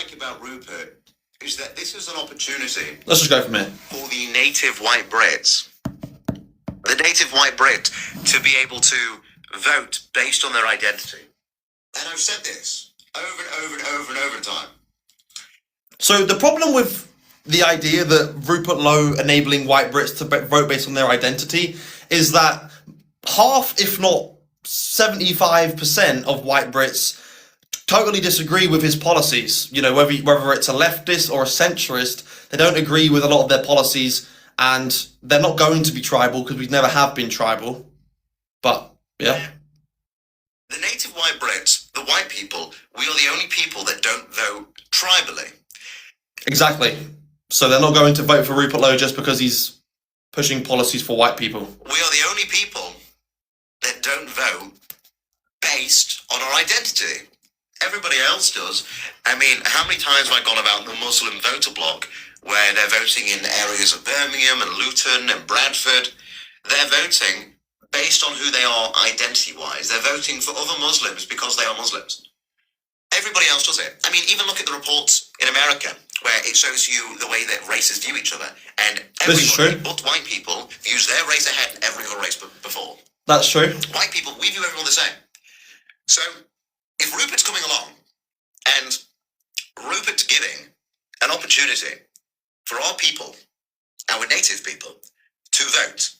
like about Rupert is that this is an opportunity. Let's just go from here. For the native white Brits, to be able to vote based on their identity. And I've said this over and over and over and over time. So the problem with the idea that Rupert Lowe enabling white Brits to vote based on their identity is that half, if not 75% of white Brits totally disagree with his policies. You know, whether it's a leftist or a centrist, they don't agree with a lot of their policies, and they're not going to be tribal because we never have been tribal. But, yeah. The native white Brits, the white people, we are the only people that don't vote tribally. Exactly. So they're not going to vote for Rupert Lowe just because he's pushing policies for white people. We are the only people that don't vote based on our identity. Everybody else does. I mean, how many times have I gone about the Muslim voter bloc where they're voting in areas of Birmingham and Luton and Bradford? They're voting based on who they are identity-wise. They're voting for other Muslims because they are Muslims. Everybody else does it. I mean, even look at the reports in America where it shows you the way that races view each other. And everybody but white people views their race ahead of every other race before. That's true. White people, we view everyone the same. So, if Rupert's coming along, and Rupert's giving an opportunity for our people, our native people, to vote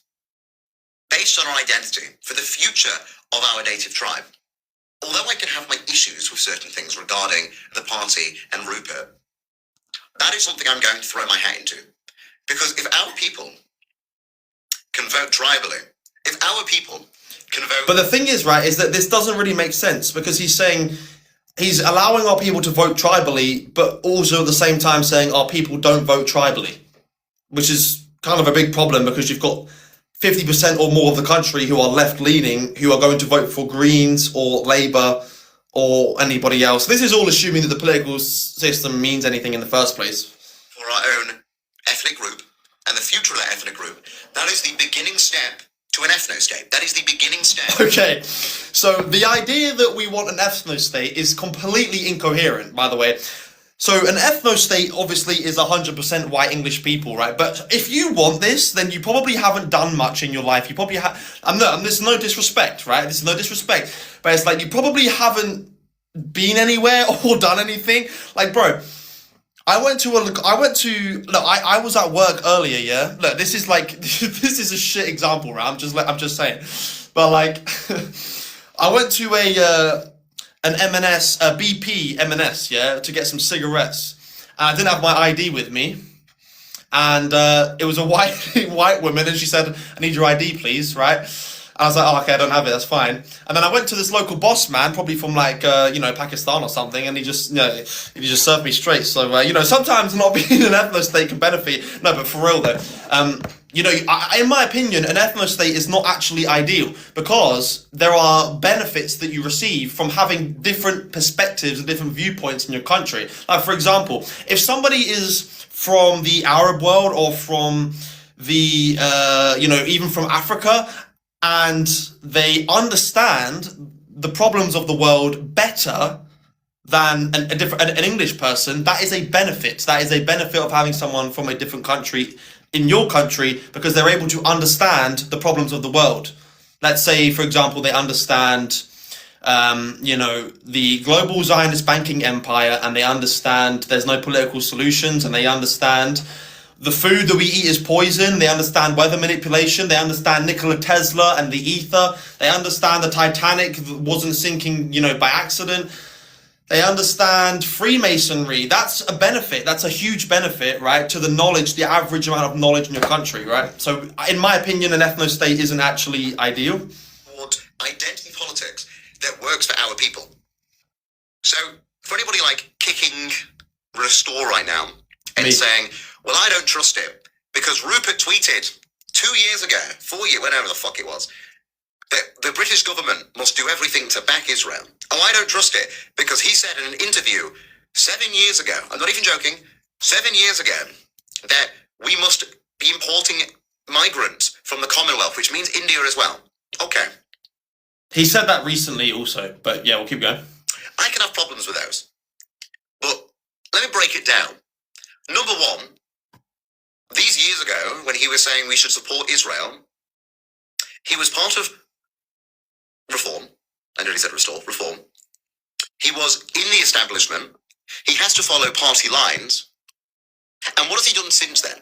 based on our identity for the future of our native tribe, although I can have my issues with certain things regarding the party and Rupert, that is something I'm going to throw my hat into. Because if our people can vote tribally, if our people can vote... But the thing is, right, is that this doesn't really make sense, because he's saying he's allowing our people to vote tribally, but also at the same time saying our people don't vote tribally, which is kind of a big problem, because you've got 50% or more of the country who are left-leaning, who are going to vote for Greens or Labour or anybody else. This is all assuming that the political system means anything in the first place. For our own ethnic group and the future of that ethnic group, that is the beginning step to an ethno-state. That is the beginning step. Okay, so the idea that we want an ethno-state is completely incoherent, by the way. So an ethno-state obviously is 100% white English people, right? But if you want this, then you probably haven't done much in your life. You probably have, and this is no disrespect, right? This is no disrespect. But it's like you probably haven't been anywhere or done anything. Like, bro, I was at work earlier, yeah? Look, this is like, this is a shit example, right? I'm just saying. But like, I went to an M&S, a BP M&S, yeah, to get some cigarettes. And I didn't have my ID with me. And it was a white woman, and she said, "I need your ID, please," right? And I was like, "Oh, okay, I don't have it, that's fine." And then I went to this local boss man, probably from like, Pakistan or something, and he just served me straight. So, sometimes not being an ethno-state can benefit. No, but for real though, in my opinion, an ethno-state is not actually ideal, because there are benefits that you receive from having different perspectives and different viewpoints in your country. Like, for example, if somebody is from the Arab world or from the, even from Africa, and they understand the problems of the world better than an English person, that is a benefit. That is a benefit of having someone from a different country in your country, because they're able to understand the problems of the world. Let's say, for example, they understand, the global Zionist banking empire, and they understand there's no political solutions, and they understand the food that we eat is poison. They understand weather manipulation. They understand Nikola Tesla and the ether. They understand the Titanic wasn't sinking, by accident. They understand Freemasonry. That's a benefit. That's a huge benefit, right, to the knowledge, the average amount of knowledge in your country, right? So, in my opinion, an ethno-state isn't actually ideal. Identity politics that works for our people. So, for anybody like kicking Restore right now and saying, "Well, I don't trust it because Rupert tweeted 2 years ago, 4 years, whenever the fuck it was, that the British government must do everything to back Israel. Oh, I don't trust it because he said in an interview 7 years ago, I'm not even joking, 7 years ago, that we must be importing migrants from the Commonwealth, which means India as well." Okay. He said that recently also, but yeah, we'll keep going. I can have problems with those. But Let me break it down. Number one, these years ago, when he was saying we should support Israel, he was part of Reform. I nearly said Restore, Reform. He was in the establishment. He has to follow party lines. And what has he done since then?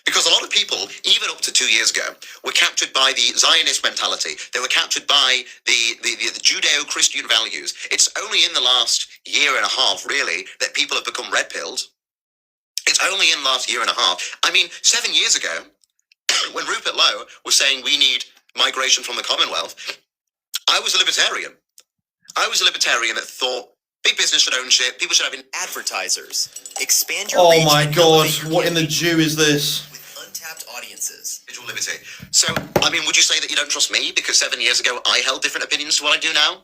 Because a lot of people, even up to 2 years ago, were captured by the Zionist mentality. They were captured by the Judeo-Christian values. It's only in the last year and a half, really, that people have become red-pilled. It's only in the last year and a half. I mean, 7 years ago, when Rupert Lowe was saying we need migration from the Commonwealth, I was a libertarian. I was a libertarian that thought big business should own shit, people should have advertisers. Expand your reach. Oh my god, what in the Jew is this? With untapped audiences. Visual liberty. So, I mean, would you say that you don't trust me because 7 years ago I held different opinions to what I do now?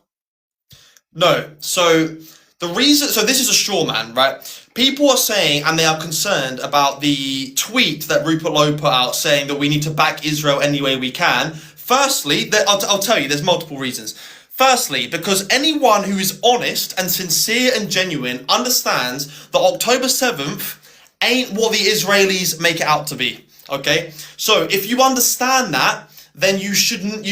No. So this is a straw man, right? People are saying, and they are concerned about the tweet that Rupert Lowe put out saying that we need to back Israel any way we can. Firstly, I'll tell you, there's multiple reasons. Firstly, because anyone who is honest and sincere and genuine understands that October 7th ain't what the Israelis make it out to be, okay? So if you understand that, then you shouldn't,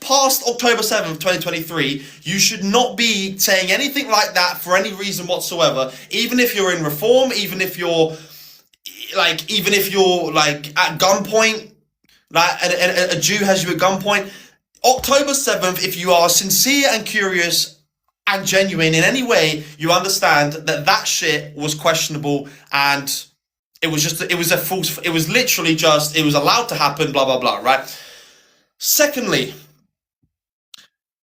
past October 7th, 2023, you should not be saying anything like that for any reason whatsoever, even if you're in Reform, even if you're at gunpoint, like a Jew has you at gunpoint. October 7th, if you are sincere and curious and genuine in any way, you understand that shit was questionable and it was allowed to happen, blah, blah, blah, right? Secondly,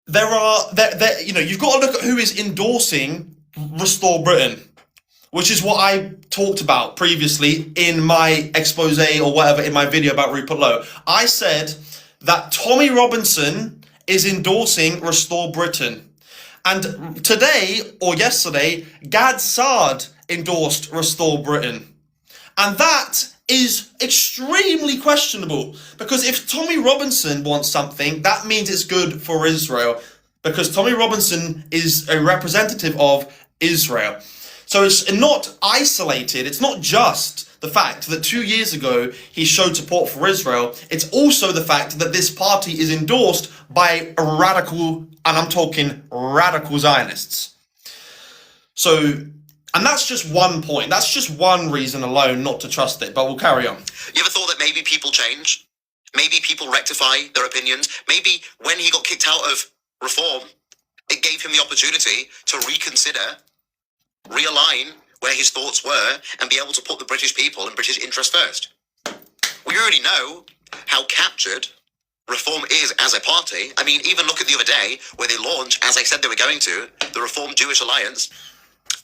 you've got to look at who is endorsing Restore Britain, which is what I talked about previously in my expose or whatever in my video about Rupert Lowe. I said that Tommy Robinson is endorsing Restore Britain. And today, or yesterday, Gad Saad endorsed Restore Britain. And that is extremely questionable. Because if Tommy Robinson wants something, that means it's good for Israel. Because Tommy Robinson is a representative of Israel. So it's not isolated. It's not just the fact that 2 years ago he showed support for Israel. It's also the fact that this party is endorsed by radical, and I'm talking radical Zionists. So, and that's just one point. That's just one reason alone not to trust it, but we'll carry on. You ever thought that maybe people change? Maybe people rectify their opinions? Maybe when he got kicked out of Reform, it gave him the opportunity to reconsider, realign where his thoughts were, and be able to put the British people and British interests first. We already know how captured Reform is as a party. I mean, even look at the other day where they launched, as I said they were going to, the Reform Jewish Alliance.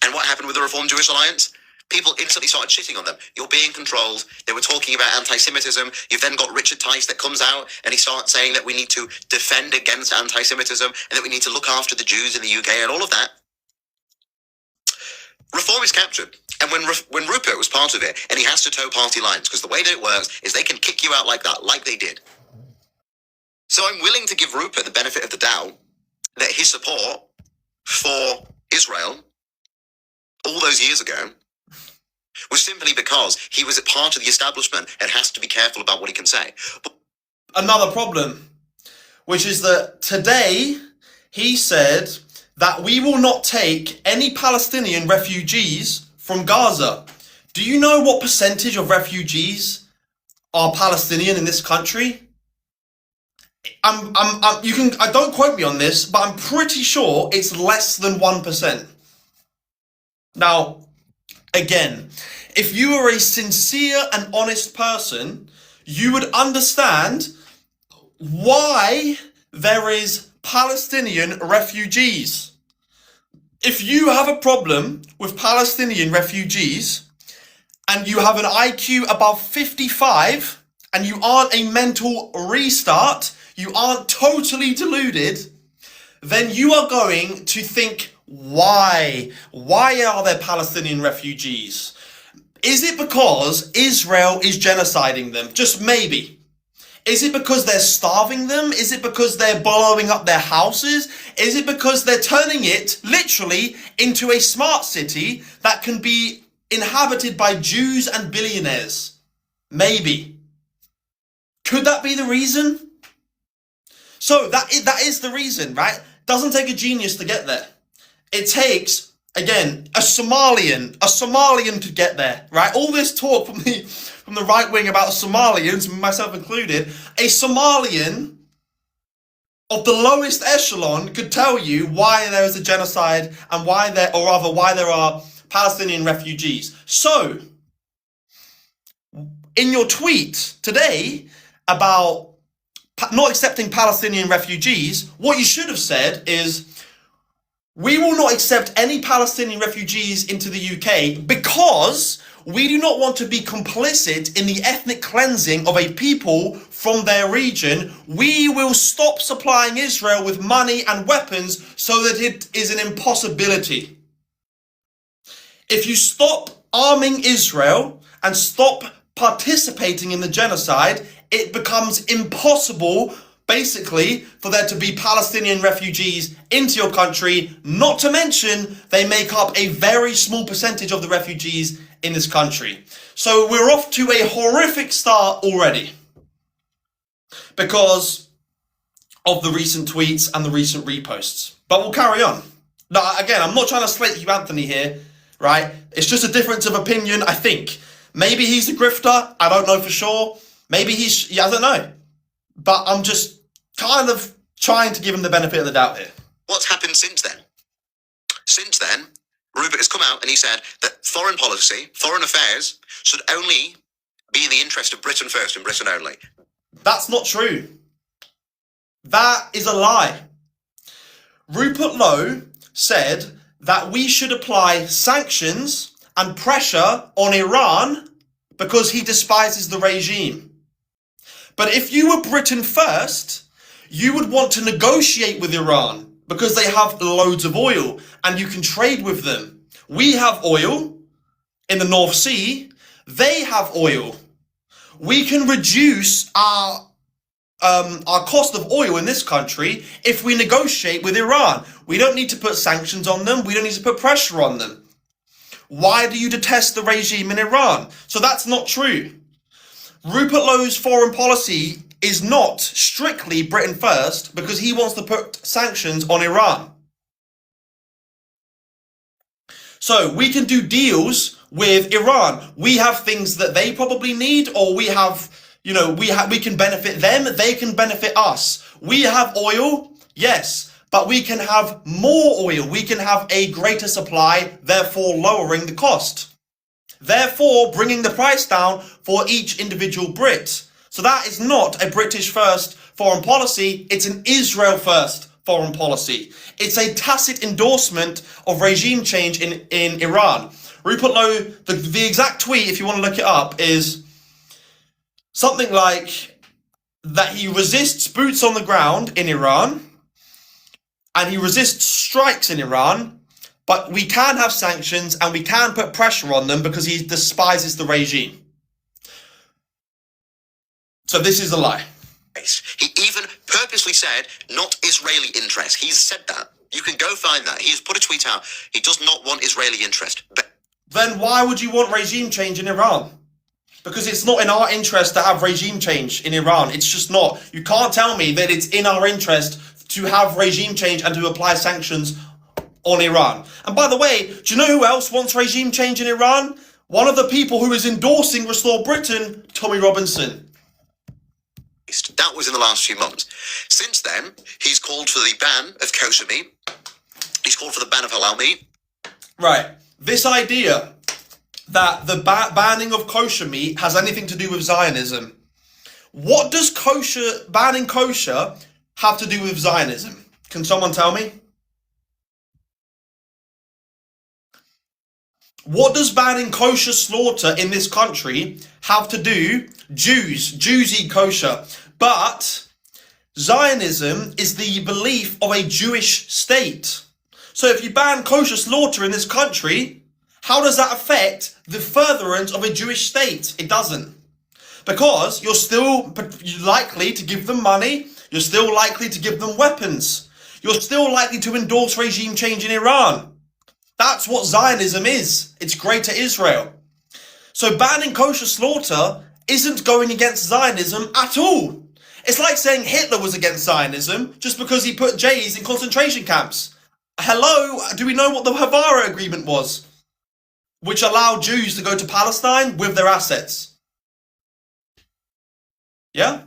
And what happened with the Reform Jewish Alliance? People instantly started shitting on them. You're being controlled. They were talking about anti-Semitism. You've then got Richard Tice that comes out and he starts saying that we need to defend against anti-Semitism and that we need to look after the Jews in the UK and all of that. Reform is captured. And when Rupert was part of it, and he has to toe party lines, because the way that it works is they can kick you out like that, like they did. So I'm willing to give Rupert the benefit of the doubt that his support for Israel all those years ago was simply because he was a part of the establishment and has to be careful about what he can say. But another problem, which is that today he said that we will not take any Palestinian refugees from Gaza. Do you know what percentage of refugees are Palestinian in this country? Don't quote me on this, but I'm pretty sure it's less than 1%. Now, again, if you are a sincere and honest person, you would understand why there is Palestinian refugees. If you have a problem with Palestinian refugees and you have an IQ above 55 and you aren't a mental restart, you aren't totally deluded, then you are going to think, why? Why are there Palestinian refugees? Is it because Israel is genociding them? Just maybe. Is it because they're starving them? Is it because they're blowing up their houses? Is it because they're turning it literally into a smart city that can be inhabited by Jews and billionaires. Maybe. Could that be the reason? So that is the reason, right? Doesn't take a genius to get there. It takes, again, a Somalian to get there, right? All this talk from the right wing about Somalians, myself included, a Somalian of the lowest echelon could tell you why there is a genocide and why there are Palestinian refugees. So, in your tweet today about not accepting Palestinian refugees, what you should have said is, we will not accept any Palestinian refugees into the UK because we do not want to be complicit in the ethnic cleansing of a people from their region. We will stop supplying Israel with money and weapons so that it is an impossibility. If you stop arming Israel and stop participating in the genocide, it becomes impossible, basically, for there to be Palestinian refugees into your country, not to mention they make up a very small percentage of the refugees in this country. So we're off to a horrific start already because of the recent tweets and the recent reposts. But we'll carry on. Now, again, I'm not trying to slate Hugh Anthony here, right? It's just a difference of opinion, I think. Maybe he's a grifter, I don't know for sure. Maybe I don't know. But I'm just kind of trying to give him the benefit of the doubt here. What's happened since then? Since then, Rupert has come out and he said that foreign policy, foreign affairs, should only be in the interest of Britain first and Britain only. That's not true. That is a lie. Rupert Lowe said that we should apply sanctions and pressure on Iran because he despises the regime. But if you were Britain first, you would want to negotiate with Iran because they have loads of oil and you can trade with them. We have oil in the North Sea. They have oil. We can reduce our cost of oil in this country if we negotiate with Iran. We don't need to put sanctions on them. We don't need to put pressure on them. Why do you detest the regime in Iran? So that's not true. Rupert Lowe's foreign policy is not strictly Britain first because he wants to put sanctions on Iran. So we can do deals with Iran. We have things that they probably need, or we have, we can benefit them, they can benefit us. We have oil, yes, but we can have more oil. We can have a greater supply, therefore lowering the cost. Therefore, bringing the price down for each individual Brit. So that is not a British first foreign policy, it's an Israel first foreign policy. It's a tacit endorsement of regime change in Iran. Rupert Lowe, the exact tweet, if you want to look it up, is something like that he resists boots on the ground in Iran and he resists strikes in Iran. But we can have sanctions and we can put pressure on them because he despises the regime. So this is a lie. He even purposely said, not Israeli interest. He's said that. You can go find that. He's put a tweet out. He does not want Israeli interest. But then why would you want regime change in Iran? Because it's not in our interest to have regime change in Iran. It's just not. You can't tell me that it's in our interest to have regime change and to apply sanctions on Iran. And by the way, do you know who else wants regime change in Iran? One of the people who is endorsing Restore Britain, Tommy Robinson. that was in the last few months. Since then, he's called for the ban of kosher meat. He's called for the ban of halal meat. Right. This idea that the banning of kosher meat has anything to do with Zionism. What does banning kosher have to do with Zionism? Can someone tell me? What does banning kosher slaughter in this country have to do? Jews eat kosher. But Zionism is the belief of a Jewish state. So if you ban kosher slaughter in this country, how does that affect the furtherance of a Jewish state? It doesn't. Because you're still likely to give them money. You're still likely to give them weapons. You're still likely to endorse regime change in Iran. That's what Zionism is. It's Greater Israel. So banning kosher slaughter isn't going against Zionism at all. It's like saying Hitler was against Zionism just because he put Jays in concentration camps. Hello, do we know what the Havara Agreement was? Which allowed Jews to go to Palestine with their assets. Yeah?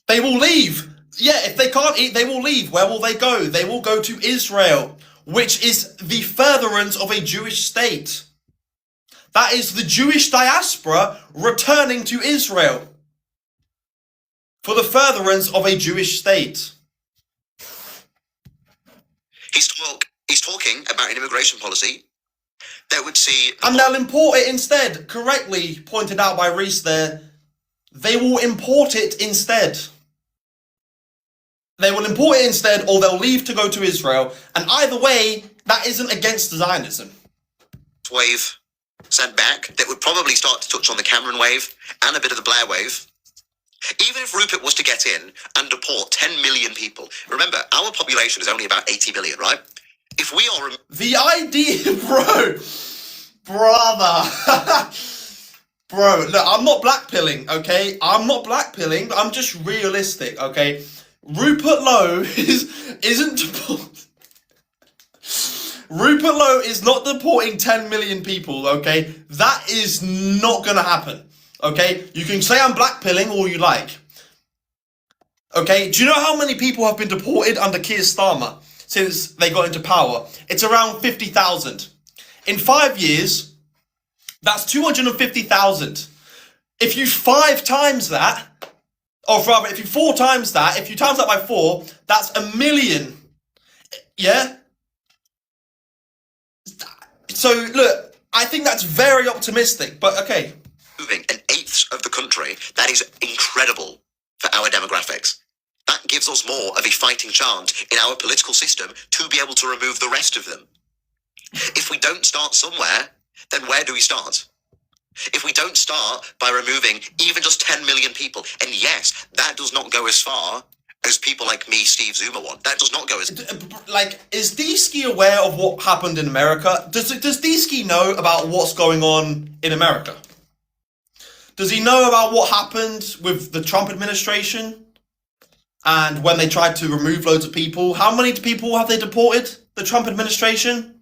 They will leave. Yeah, if they can't eat, they will leave. Where will they go? They will go to Israel, which is the furtherance of a Jewish state. That is the Jewish diaspora returning to Israel for the furtherance of a Jewish state. He's talking about an immigration policy that would see... And they'll import it instead. Correctly pointed out by Reece there. They will import it instead. They will import it instead, or they'll leave to go to Israel. And either way, that isn't against Zionism. Wave sent back that would probably start to touch on the Cameron wave and a bit of the Blair wave. Even if Rupert was to get in and deport 10 million people, remember, our population is only about 80 million, right? If we are... The idea, brother, bro, look, I'm not blackpilling, okay? I'm not blackpilling, but I'm just realistic, okay? Rupert Lowe isn't Rupert Lowe is not deporting 10 million people, okay? That is not gonna happen, okay? You can say I'm blackpilling all you like. Okay, do you know how many people have been deported under Keir Starmer since they got into power? It's around 50,000. In 5 years, that's 250,000. If you 5 times that, or rather, if you 4 times that, if you times that by 4, that's 1 million. Yeah? So, look, I think that's very optimistic, but okay. Moving 1/8 of the country, that is incredible for our demographics. That gives us more of a fighting chance in our political system to be able to remove the rest of them. If we don't start somewhere, then where do we start? If we don't start by removing even just 10 million people, and yes, that does not go as far as people like me, Steve Zuma want. That does not go as... Like, is Deesky aware of what happened in America? Does Deesky know about what's going on in America? Does he know about what happened with the Trump administration? And when they tried to remove loads of people? How many people have they deported? The Trump administration?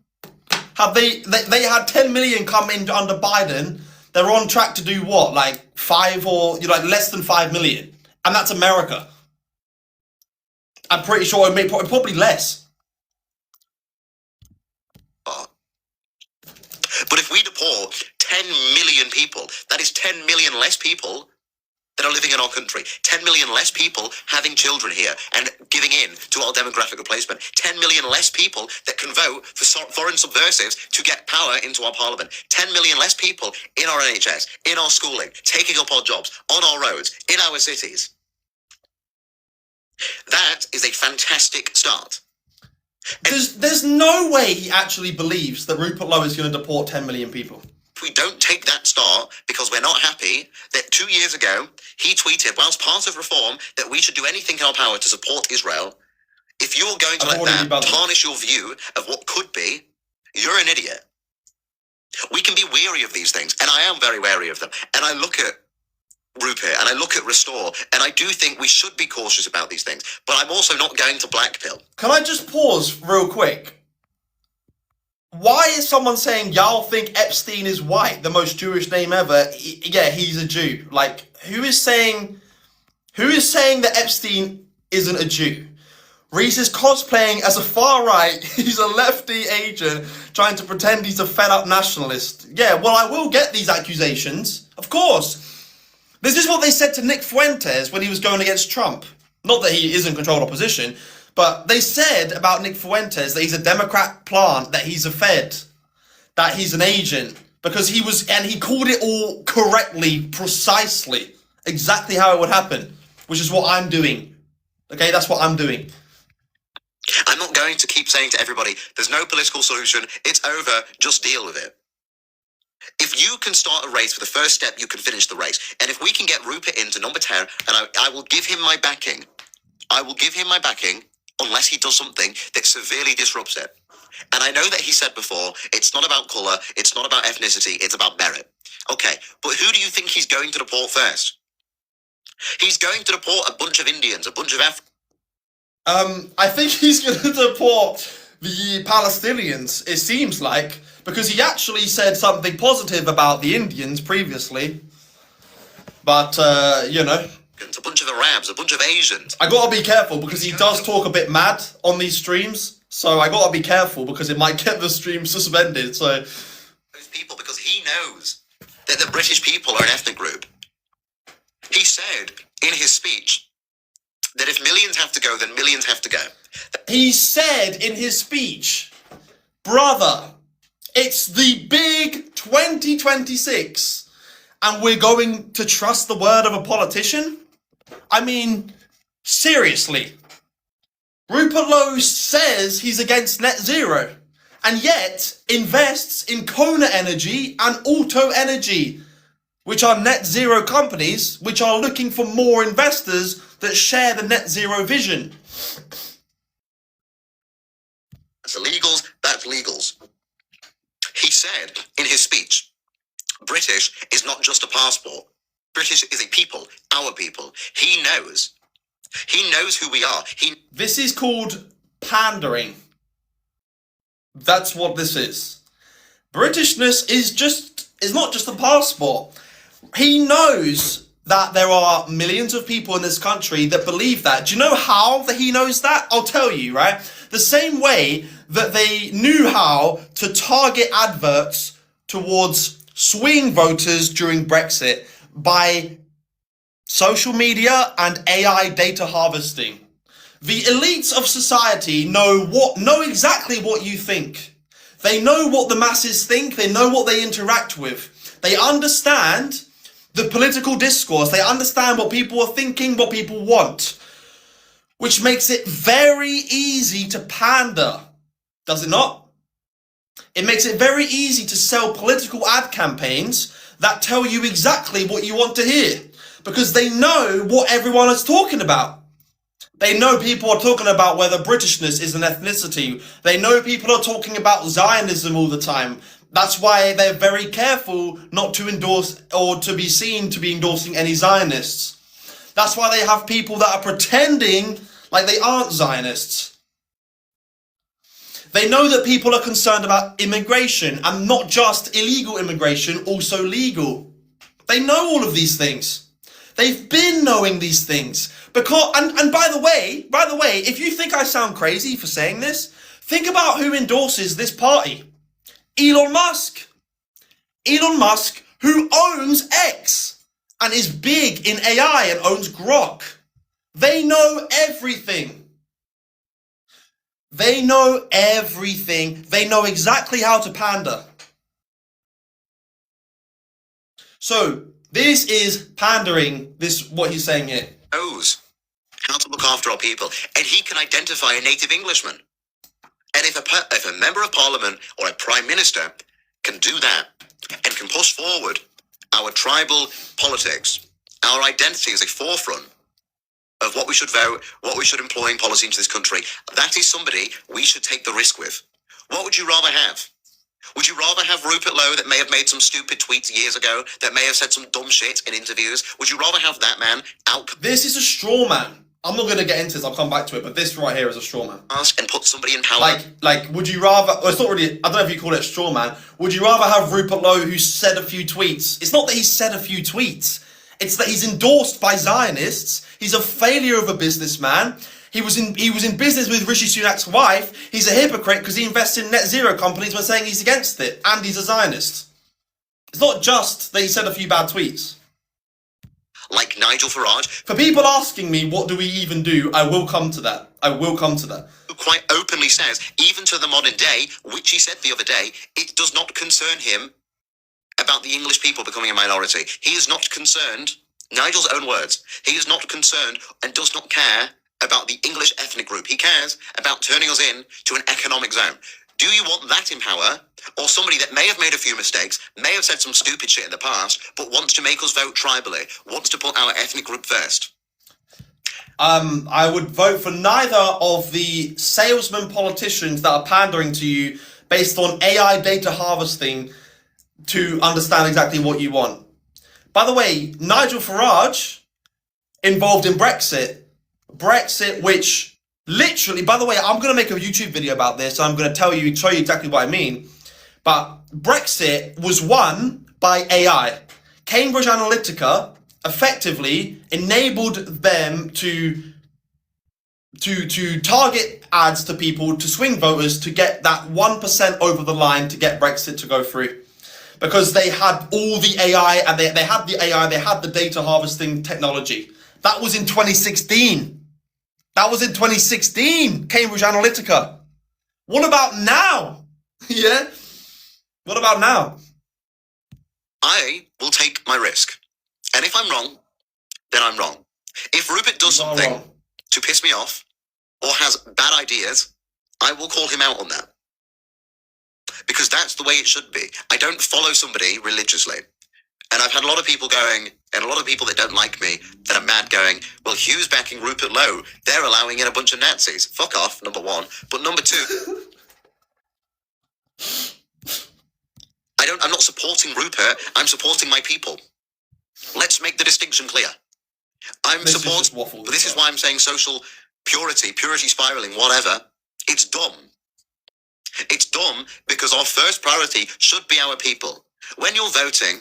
Have they had 10 million come in under Biden. They're on track to do what? Like 5 or like less than 5 million. And that's America. I'm pretty sure it may probably less. But if we deport 10 million people, that is 10 million less people that are living in our country. 10 million less people having children here and giving in to our demographic replacement. 10 million less people that can vote for foreign subversives to get power into our parliament. 10 million less people in our NHS, in our schooling, taking up our jobs, on our roads, in our cities. That is a fantastic start. There's no way he actually believes that Rupert Lowe is going to deport 10 million people. If we don't take that start because we're not happy that 2 years ago he tweeted, whilst part of reform, that we should do anything in our power to support Israel. If you're going to let that tarnish your view of what could be, you're an idiot. We can be weary of these things, and I am very wary of them. And I look at Rupert and I look at Restore, and I do think we should be cautious about these things, but I'm also not going to blackpill. Can I just pause real quick? Why is someone saying y'all think Epstein is white, the most Jewish name ever? Yeah, he's a Jew. Like, who is saying that Epstein isn't a Jew? Reece is cosplaying as a far right. He's a lefty agent trying to pretend he's a fed up nationalist. Yeah, well, I will get these accusations. Of course. This is what they said to Nick Fuentes when he was going against Trump. Not that he isn't controlled opposition, but they said about Nick Fuentes that he's a Democrat plant, that he's a Fed, that he's an agent, because he was, and he called it all correctly, precisely, exactly how it would happen, which is what I'm doing. Okay, that's what I'm doing. I'm not going to keep saying to everybody, there's no political solution, it's over, just deal with it. If you can start a race for the first step, you can finish the race. And if we can get Rupert into number 10, and I will give him my backing. I will give him my backing unless he does something that severely disrupts it. And I know that he said before, it's not about colour, it's not about ethnicity, it's about merit. Okay, but who do you think he's going to deport first? He's going to deport a bunch of Indians, a bunch of I think he's going to deport the Palestinians, it seems like, because he actually said something positive about the Indians previously. But, you know, a bunch of Arabs, a bunch of Asians. I gotta be careful because he does talk a bit mad on these streams. So I gotta be careful because it might get the stream suspended. So those people, because he knows that the British people are an ethnic group. He said in his speech that if millions have to go, then millions have to go. He said in his speech, brother, it's the big 2026 and we're going to trust the word of a politician? I mean, seriously. Rupert Lowe says he's against net zero and yet invests in Kona Energy and Auto Energy, which are net zero companies which are looking for more investors that share the net zero vision. That's illegals, that's legals. He said in his speech, British is not just a passport. British is a people, our people. He knows who we are. This is called pandering. That's what this is. Britishness is not just a passport. He knows that there are millions of people in this country that believe that. Do you know how that he knows that? I'll tell you, right? The same way that they knew how to target adverts towards swing voters during Brexit by social media and AI data harvesting. The elites of society know exactly what you think. They know what the masses think. They know what they interact with. They understand the political discourse. They understand what people are thinking, what people want, which makes it very easy to pander. Does it not? It makes it very easy to sell political ad campaigns that tell you exactly what you want to hear because they know what everyone is talking about. They know people are talking about whether Britishness is an ethnicity. They know people are talking about Zionism all the time. That's why they're very careful not to endorse or to be seen to be endorsing any Zionists. That's why they have people that are pretending like they aren't Zionists. They know that people are concerned about immigration and not just illegal immigration, also legal. They know all of these things. They've been knowing these things. Because, and by the way, if you think I sound crazy for saying this, think about who endorses this party. Elon Musk. Elon Musk, who owns X and is big in AI and owns Grok. They know everything. They know everything. They know exactly how to pander. So, this is pandering, what he's saying here. Knows how to look after our people, and he can identify a native Englishman. And if a member of parliament or a prime minister can do that and can push forward our tribal politics, our identity as a forefront of what we should vote, what we should employ in policy into this country, that is somebody we should take the risk with. What would you rather have? Would you rather have Rupert Lowe that may have made some stupid tweets years ago, that may have said some dumb shit in interviews? Would you rather have that man out? This is a straw man. I'm not going to get into this, I'll come back to it, but this right here is a straw man. And put somebody in power. Like, would you rather, well, it's not really, I don't know if you call it a straw man, would you rather have Rupert Lowe who said a few tweets? It's not that he said a few tweets, it's that he's endorsed by Zionists, he's a failure of a businessman, he was in business with Rishi Sunak's wife, he's a hypocrite because he invests in net zero companies when saying he's against it, and he's a Zionist. It's not just that he said a few bad tweets. Like Nigel Farage. For people asking me, what do we even do? I will come to that. Who quite openly says, even to the modern day, which he said the other day, it does not concern him about the English people becoming a minority. He is not concerned, Nigel's own words, he is not concerned and does not care about the English ethnic group. He cares about turning us in to an economic zone. Do you want that in power? Or somebody that may have made a few mistakes, may have said some stupid shit in the past, but wants to make us vote tribally, wants to put our ethnic group first? I would vote for neither of the salesman politicians that are pandering to you based on AI data harvesting to understand exactly what you want. By the way, Nigel Farage involved in Brexit. Brexit, which literally, by the way, I'm going to make a YouTube video about this. I'm going to show you exactly what I mean. But Brexit was won by AI. Cambridge Analytica effectively enabled them to target ads to people, to swing voters, to get that 1% over the line to get Brexit to go through. Because they had all the AI, and they had the AI, they had the data harvesting technology. That was in 2016. That was in 2016, Cambridge Analytica. What about now? Yeah? What about now? I will take my risk. And if I'm wrong, then I'm wrong. If Rupert does something to piss me off or has bad ideas, I will call him out on that. Because that's the way it should be. I don't follow somebody religiously. And I've had a lot of people going, and a lot of people that don't like me, that are mad going, well, Hugh's backing Rupert Lowe. They're allowing in a bunch of Nazis. Fuck off, number one. But number two, I'm not supporting Rupert. I'm supporting my people. Let's make the distinction clear. I'm supporting, but this is why I'm saying social purity spiraling, whatever. It's dumb. It's dumb because our first priority should be our people. When you're voting,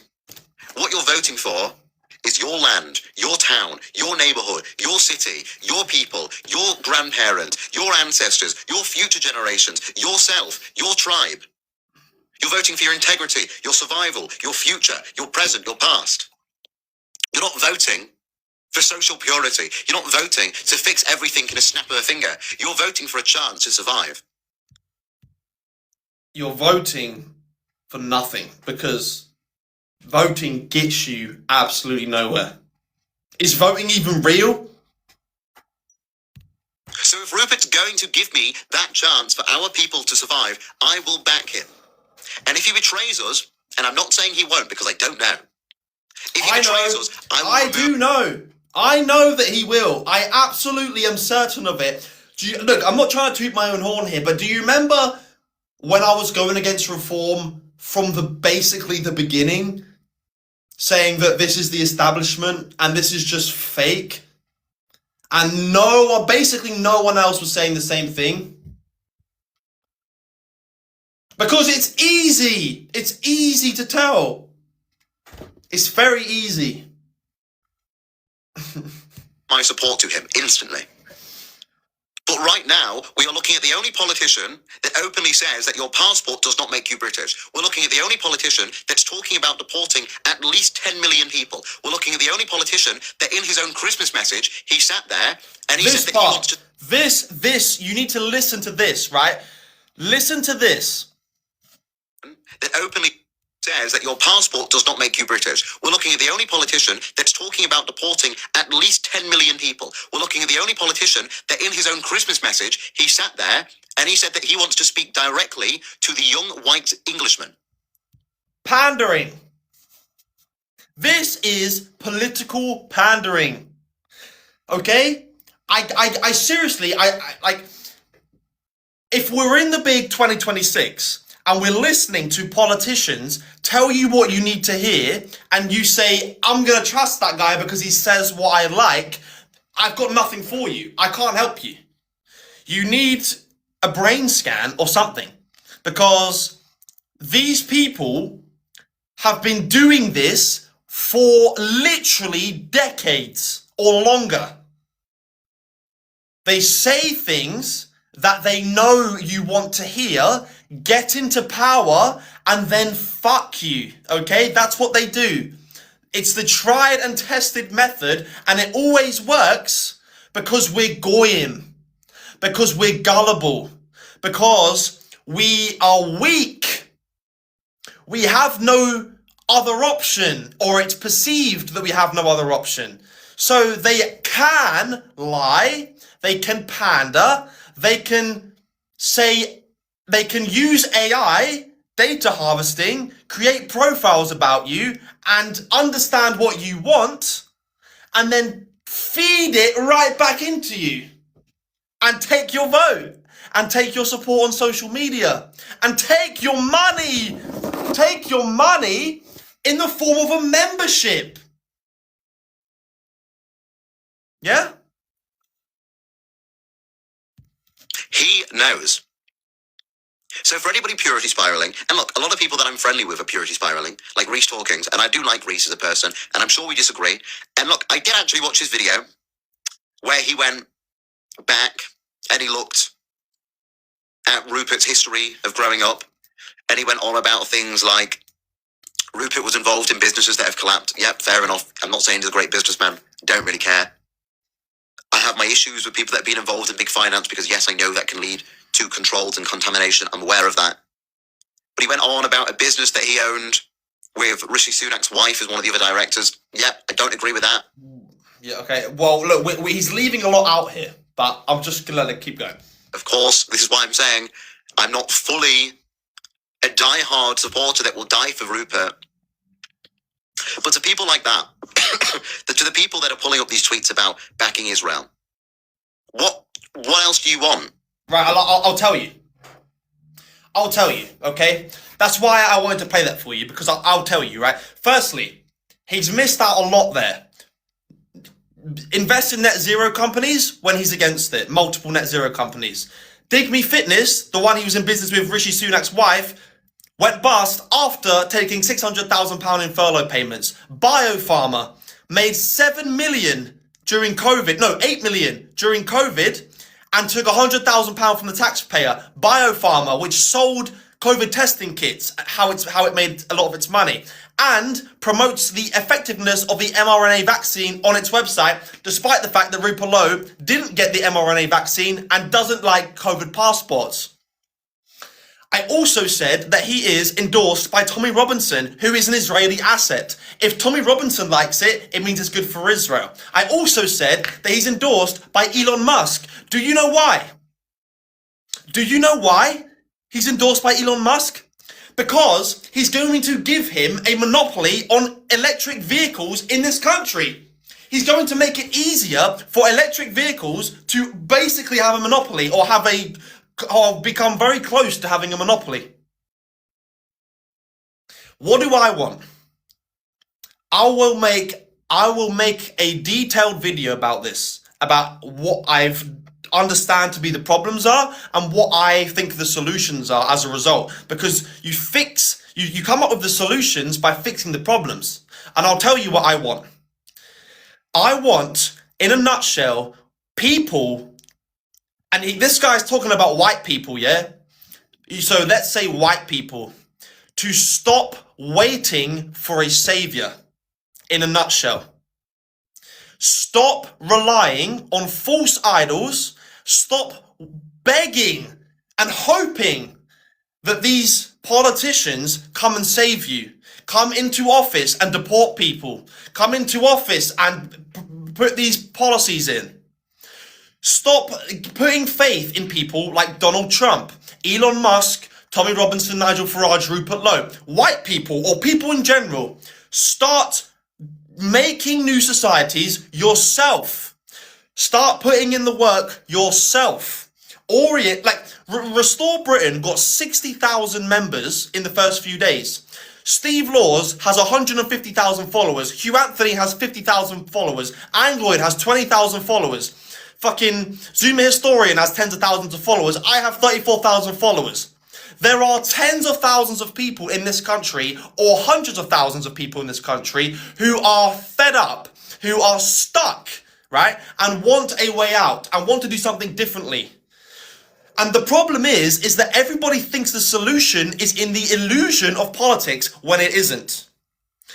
what you're voting for is your land, your town, your neighborhood, your city, your people, your grandparents, your ancestors, your future generations, yourself, your tribe. You're voting for your integrity, your survival, your future, your present, your past. You're not voting for social purity. You're not voting to fix everything in a snap of a finger. You're voting for a chance to survive. You're voting for nothing, because voting gets you absolutely nowhere. Is voting even real? So if Rupert's going to give me that chance for our people to survive, I will back him. And if he betrays us, and I'm not saying he won't because I don't know. If he betrays us, I do know. I know that he will. I absolutely am certain of it. Look, I'm not trying to toot my own horn here, but do you remember when I was going against reform from basically the beginning, saying that this is the establishment and this is just fake? And basically no one else was saying the same thing. Because it's easy. It's easy to tell. It's very easy. My support to him instantly. But right now, we are looking at the only politician that openly says that your passport does not make you British. We're looking at the only politician that's talking about deporting at least 10 million people. We're looking at the only politician that in his own Christmas message, he sat there and he said that he wants to... This, you need to listen to this, right? Listen to this. That openly says that your passport does not make you British. We're looking at the only politician that's talking about deporting at least 10 million people. We're looking at the only politician that in his own Christmas message, he sat there and he said that he wants to speak directly to the young white Englishman. Pandering. This is political pandering. Okay? I seriously, like, if we're in the big 2026 and we're listening to politicians tell you what you need to hear, and you say, I'm going to trust that guy because he says what I like, I've got nothing for you. I can't help you. You need a brain scan or something, because these people have been doing this for literally decades or longer. They say things that they know you want to hear, get into power, and then fuck you, okay? That's what they do. It's the tried and tested method, and it always works because we're goyim, because we're gullible, because we are weak. We have no other option, or it's perceived that we have no other option. So they can lie, they can pander, they can say, they can use AI, data harvesting, create profiles about you, and understand what you want, and then feed it right back into you and take your vote and take your support on social media and take your money in the form of a membership. Yeah? He knows. So for anybody purity spiraling, and look, a lot of people that I'm friendly with are purity spiraling, like Reecetalking, and I do like Reece as a person, and I'm sure we disagree. And look, I did actually watch his video where he went back and he looked at Rupert's history of growing up, and he went on about things like Rupert was involved in businesses that have collapsed. Yep, fair enough. I'm not saying he's a great businessman. Don't really care. I have my issues with people that have been involved in big finance because, yes, I know that can lead to controls and contamination. I'm aware of that. But he went on about a business that he owned with Rishi Sunak's wife as one of the other directors. Yep, I don't agree with that. Yeah, okay. Well, look, he's leaving a lot out here, but I'm just going to let it keep going. Of course, this is why I'm saying I'm not fully a die-hard supporter that will die for Rupert. But to people like that, to the people that are pulling up these tweets about backing Israel, what else do you want? Right, I'll tell you. I'll tell you, okay? That's why I wanted to play that for you, because I'll tell you, right? Firstly, he's missed out a lot there. Invest in net zero companies when he's against it. Multiple net zero companies. Dig Me Fitness, the one he was in business with Rishi Sunak's wife, went bust after taking £600,000 in furlough payments. Biopharma made 7 million during COVID. No, 8 million during COVID and took £100,000 from the taxpayer. Biopharma, which sold COVID testing kits, how it made a lot of its money, and promotes the effectiveness of the mRNA vaccine on its website, despite the fact that Rupert Lowe didn't get the mRNA vaccine and doesn't like COVID passports. I also said that he is endorsed by Tommy Robinson, who is an Israeli asset. If Tommy Robinson likes it, it means it's good for Israel. I also said that he's endorsed by Elon Musk. Do you know why? Do you know why he's endorsed by Elon Musk? Because he's going to give him a monopoly on electric vehicles in this country. He's going to make it easier for electric vehicles to basically have a monopoly or become very close to having a monopoly. What do I want? I will make a detailed video about this, about what I've understand to be the problems are and what I think the solutions are as a result, because you come up with the solutions by fixing the problems. And I'll tell you what I want. I want, in a nutshell, people, and this guy's talking about white people, yeah? So let's say white people, to stop waiting for a savior, in a nutshell. Stop relying on false idols. Stop begging and hoping that these politicians come and save you. Come into office and deport people. Come into office and put these policies in. Stop putting faith in people like Donald Trump, Elon Musk, Tommy Robinson, Nigel Farage, Rupert Lowe. White people, or people in general, start making new societies yourself. Start putting in the work yourself. Restore Britain got 60,000 members in the first few days. Steve Laws has 150,000 followers. Hugh Anthony has 50,000 followers. Angloid has 20,000 followers. Fucking Zuma Historian has tens of thousands of followers. I have 34,000 followers. There are tens of thousands of people in this country, or hundreds of thousands of people in this country, who are fed up, who are stuck, right? And want a way out and want to do something differently. And the problem is that everybody thinks the solution is in the illusion of politics when it isn't.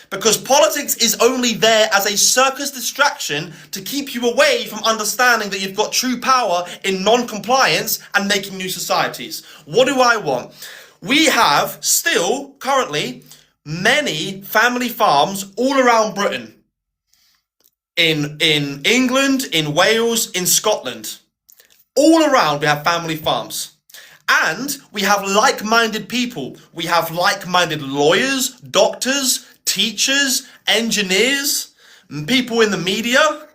Because politics is only there as a circus distraction to keep you away from understanding that you've got true power in non-compliance and making new societies. What do I want? We have still, currently, many family farms all around Britain. In England, in Wales, in Scotland. All around we have family farms. And we have like-minded people. We have like-minded lawyers, doctors, teachers, engineers, people in the media.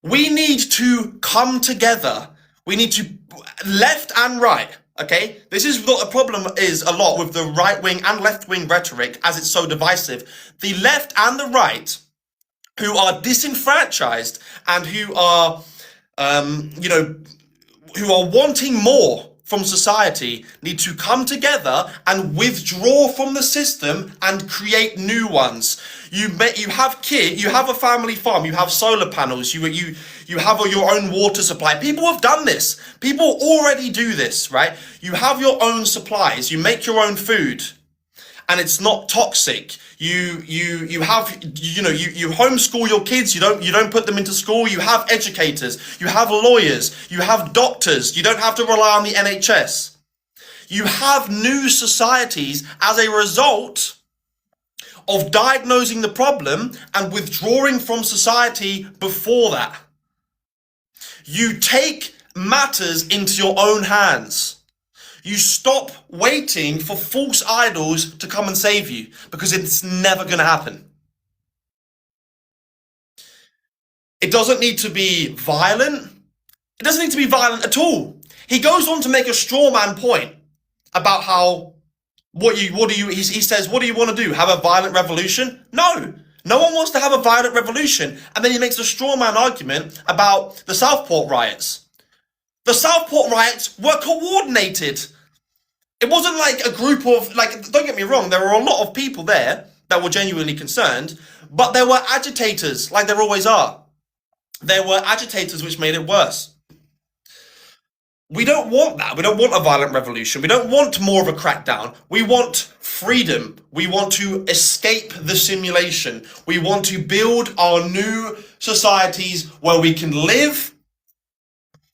We need to come together. We need to, left and right, okay? This is what the problem is a lot with the right-wing and left-wing rhetoric, as it's so divisive. The left and the right, who are disenfranchised and who are, who are wanting more from society, need to come together and withdraw from the system and create new ones. You have a family farm, you have solar panels, you have your own water supply. People have done this. People already do this, right? You have your own supplies, you make your own food, and it's not toxic. You homeschool your kids. You don't put them into school. You have educators. You have lawyers. You have doctors. You don't have to rely on the NHS. You have new societies as a result of diagnosing the problem and withdrawing from society before that. You take matters into your own hands. You stop waiting for false idols to come and save you, because it's never going to happen. It doesn't need to be violent. It doesn't need to be violent at all. He goes on to make a straw man point about how, he says, what do you want to do? Have a violent revolution? No. No one wants to have a violent revolution. And then he makes a straw man argument about the Southport riots. The Southport riots were coordinated. It wasn't like a group of, don't get me wrong, there were a lot of people there that were genuinely concerned, but there were agitators, like there always are. There were agitators which made it worse. We don't want that. We don't want a violent revolution. We don't want more of a crackdown. We want freedom. We want to escape the simulation. We want to build our new societies where we can live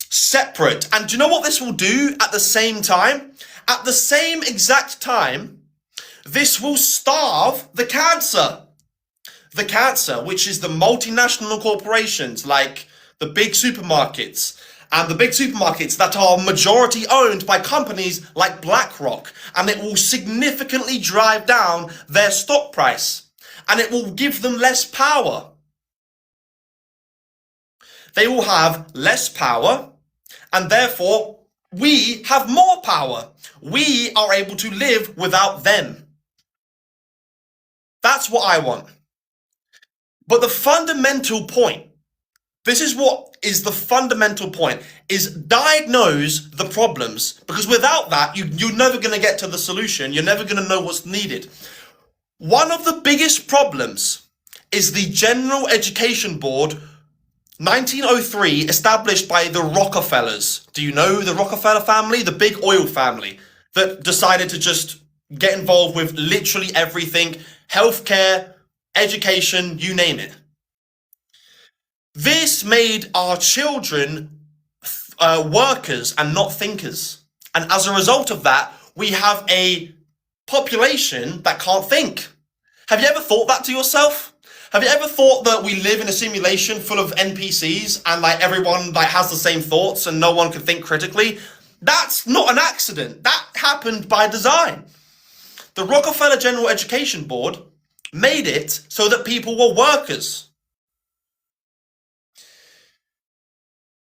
separate. And do you know what this will do at the same time? At the same exact time, this will starve the cancer. The cancer, which is the multinational corporations like the big supermarkets, and the big supermarkets that are majority owned by companies like BlackRock. And it will significantly drive down their stock price. And it will give them less power. They will have less power, and therefore we have more power. We are able to live without them. That's what I want. But the fundamental point, this is what is the fundamental point, is diagnose the problems. Because without that, you're never going to get to the solution. You're never going to know what's needed. One of the biggest problems is the General Education Board, 1903, established by the Rockefellers. Do you know the Rockefeller family? The big oil family that decided to just get involved with literally everything, healthcare, education, you name it. This made our children workers and not thinkers. And as a result of that, we have a population that can't think. Have you ever thought that to yourself? Have you ever thought that we live in a simulation full of NPCs and like everyone like has the same thoughts and no one can think critically? That's not an accident. That happened by design. The Rockefeller General Education Board made it so that people were workers.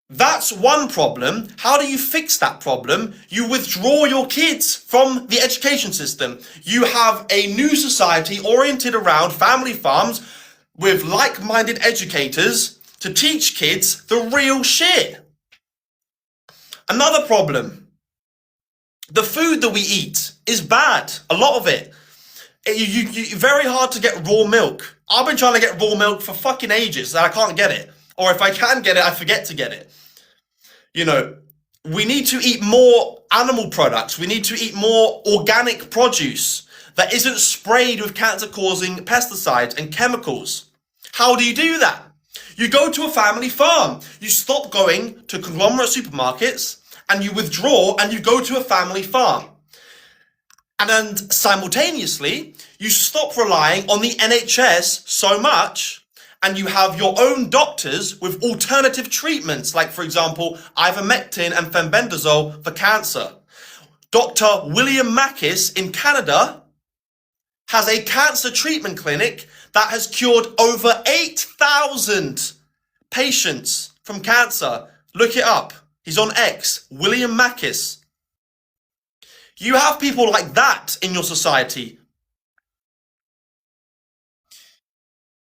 That's one problem. How do you fix that problem? You withdraw your kids from the education system. You have a new society oriented around family farms with like-minded educators to teach kids the real shit. Another problem. The food that we eat is bad. A lot of it. Very hard to get raw milk. I've been trying to get raw milk for fucking ages and I can't get it. Or if I can get it, I forget to get it. You know, we need to eat more animal products. We need to eat more organic produce that isn't sprayed with cancer-causing pesticides and chemicals. How do you do that? You go to a family farm. You stop going to conglomerate supermarkets and you withdraw and you go to a family farm. And then simultaneously, you stop relying on the NHS so much and you have your own doctors with alternative treatments, like, for example, ivermectin and fenbendazole for cancer. Dr. William Mackis in Canada has a cancer treatment clinic that has cured over 8,000 patients from cancer. Look it up. He's on X. William Mackis. You have people like that in your society.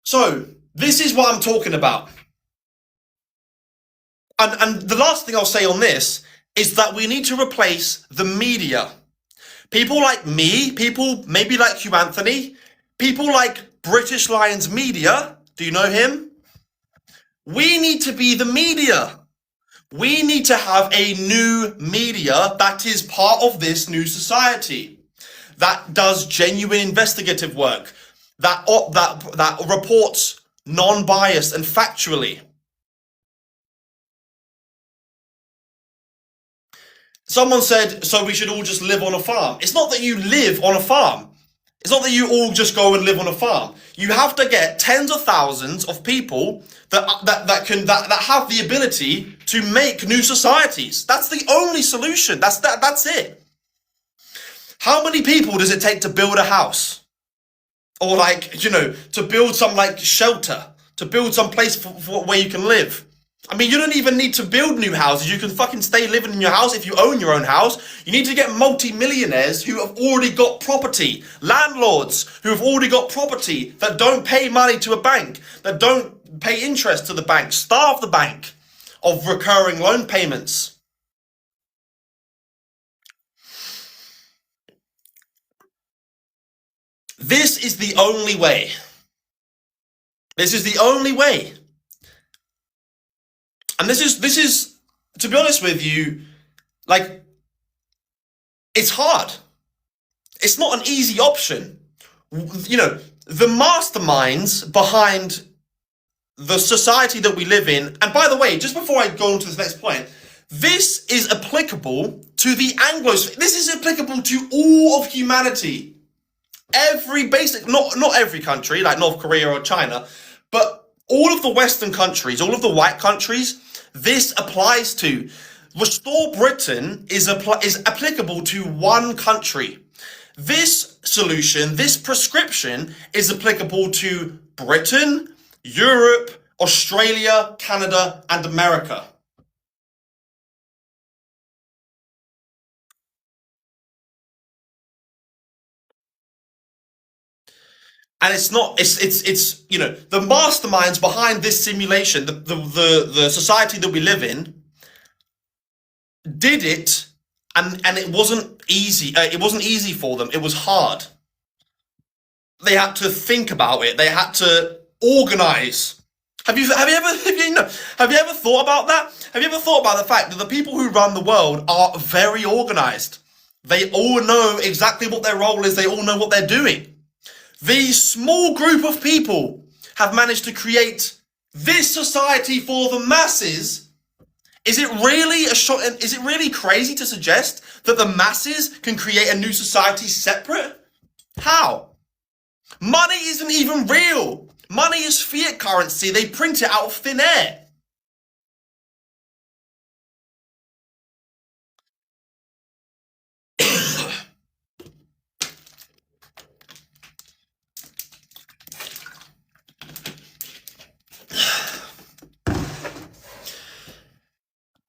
So, this is what I'm talking about. And the last thing I'll say on this is that we need to replace the media. People like me, people maybe like Hugh Anthony, people like British Lions Media, do you know him? We need to be the media. We need to have a new media that is part of this new society, that does genuine investigative work, that reports non-biased and factually. Someone said, so we should all just live on a farm. It's not that you live on a farm. It's not that you all just go and live on a farm. You have to get tens of thousands of people that have the ability to make new societies. That's the only solution. That's it. How many people does it take to build a house? Or to build some shelter, to build some place for where you can live? I mean, you don't even need to build new houses. You can fucking stay living in your house if you own your own house. You need to get multi-millionaires who have already got property. Landlords who have already got property that don't pay money to a bank, that don't pay interest to the bank, starve the bank of recurring loan payments. This is the only way. This is the only way. And this is, to be honest with you, it's hard. It's not an easy option. The masterminds behind the society that we live in, and by the way, just before I go on to this next point, this is applicable to the Anglosphere. This is applicable to all of humanity. Not every country, like North Korea or China, but all of the Western countries, all of the white countries, this applies to. Restore Britain is applicable to one country. This solution, this prescription is applicable to Britain, Europe, Australia, Canada, and America. And it's the masterminds behind this simulation, the society that we live in, did it, and it wasn't easy. It wasn't easy for them. It was hard. They had to think about it. They had to organize. Have you ever thought about that? Have you ever thought about the fact that the people who run the world are very organized? They all know exactly what their role is. They all know what they're doing. These small group of people have managed to create this society for the masses. Is it really crazy to suggest that the masses can create a new society separate? How? Money isn't even real. Money is fiat currency. They print it out of thin air.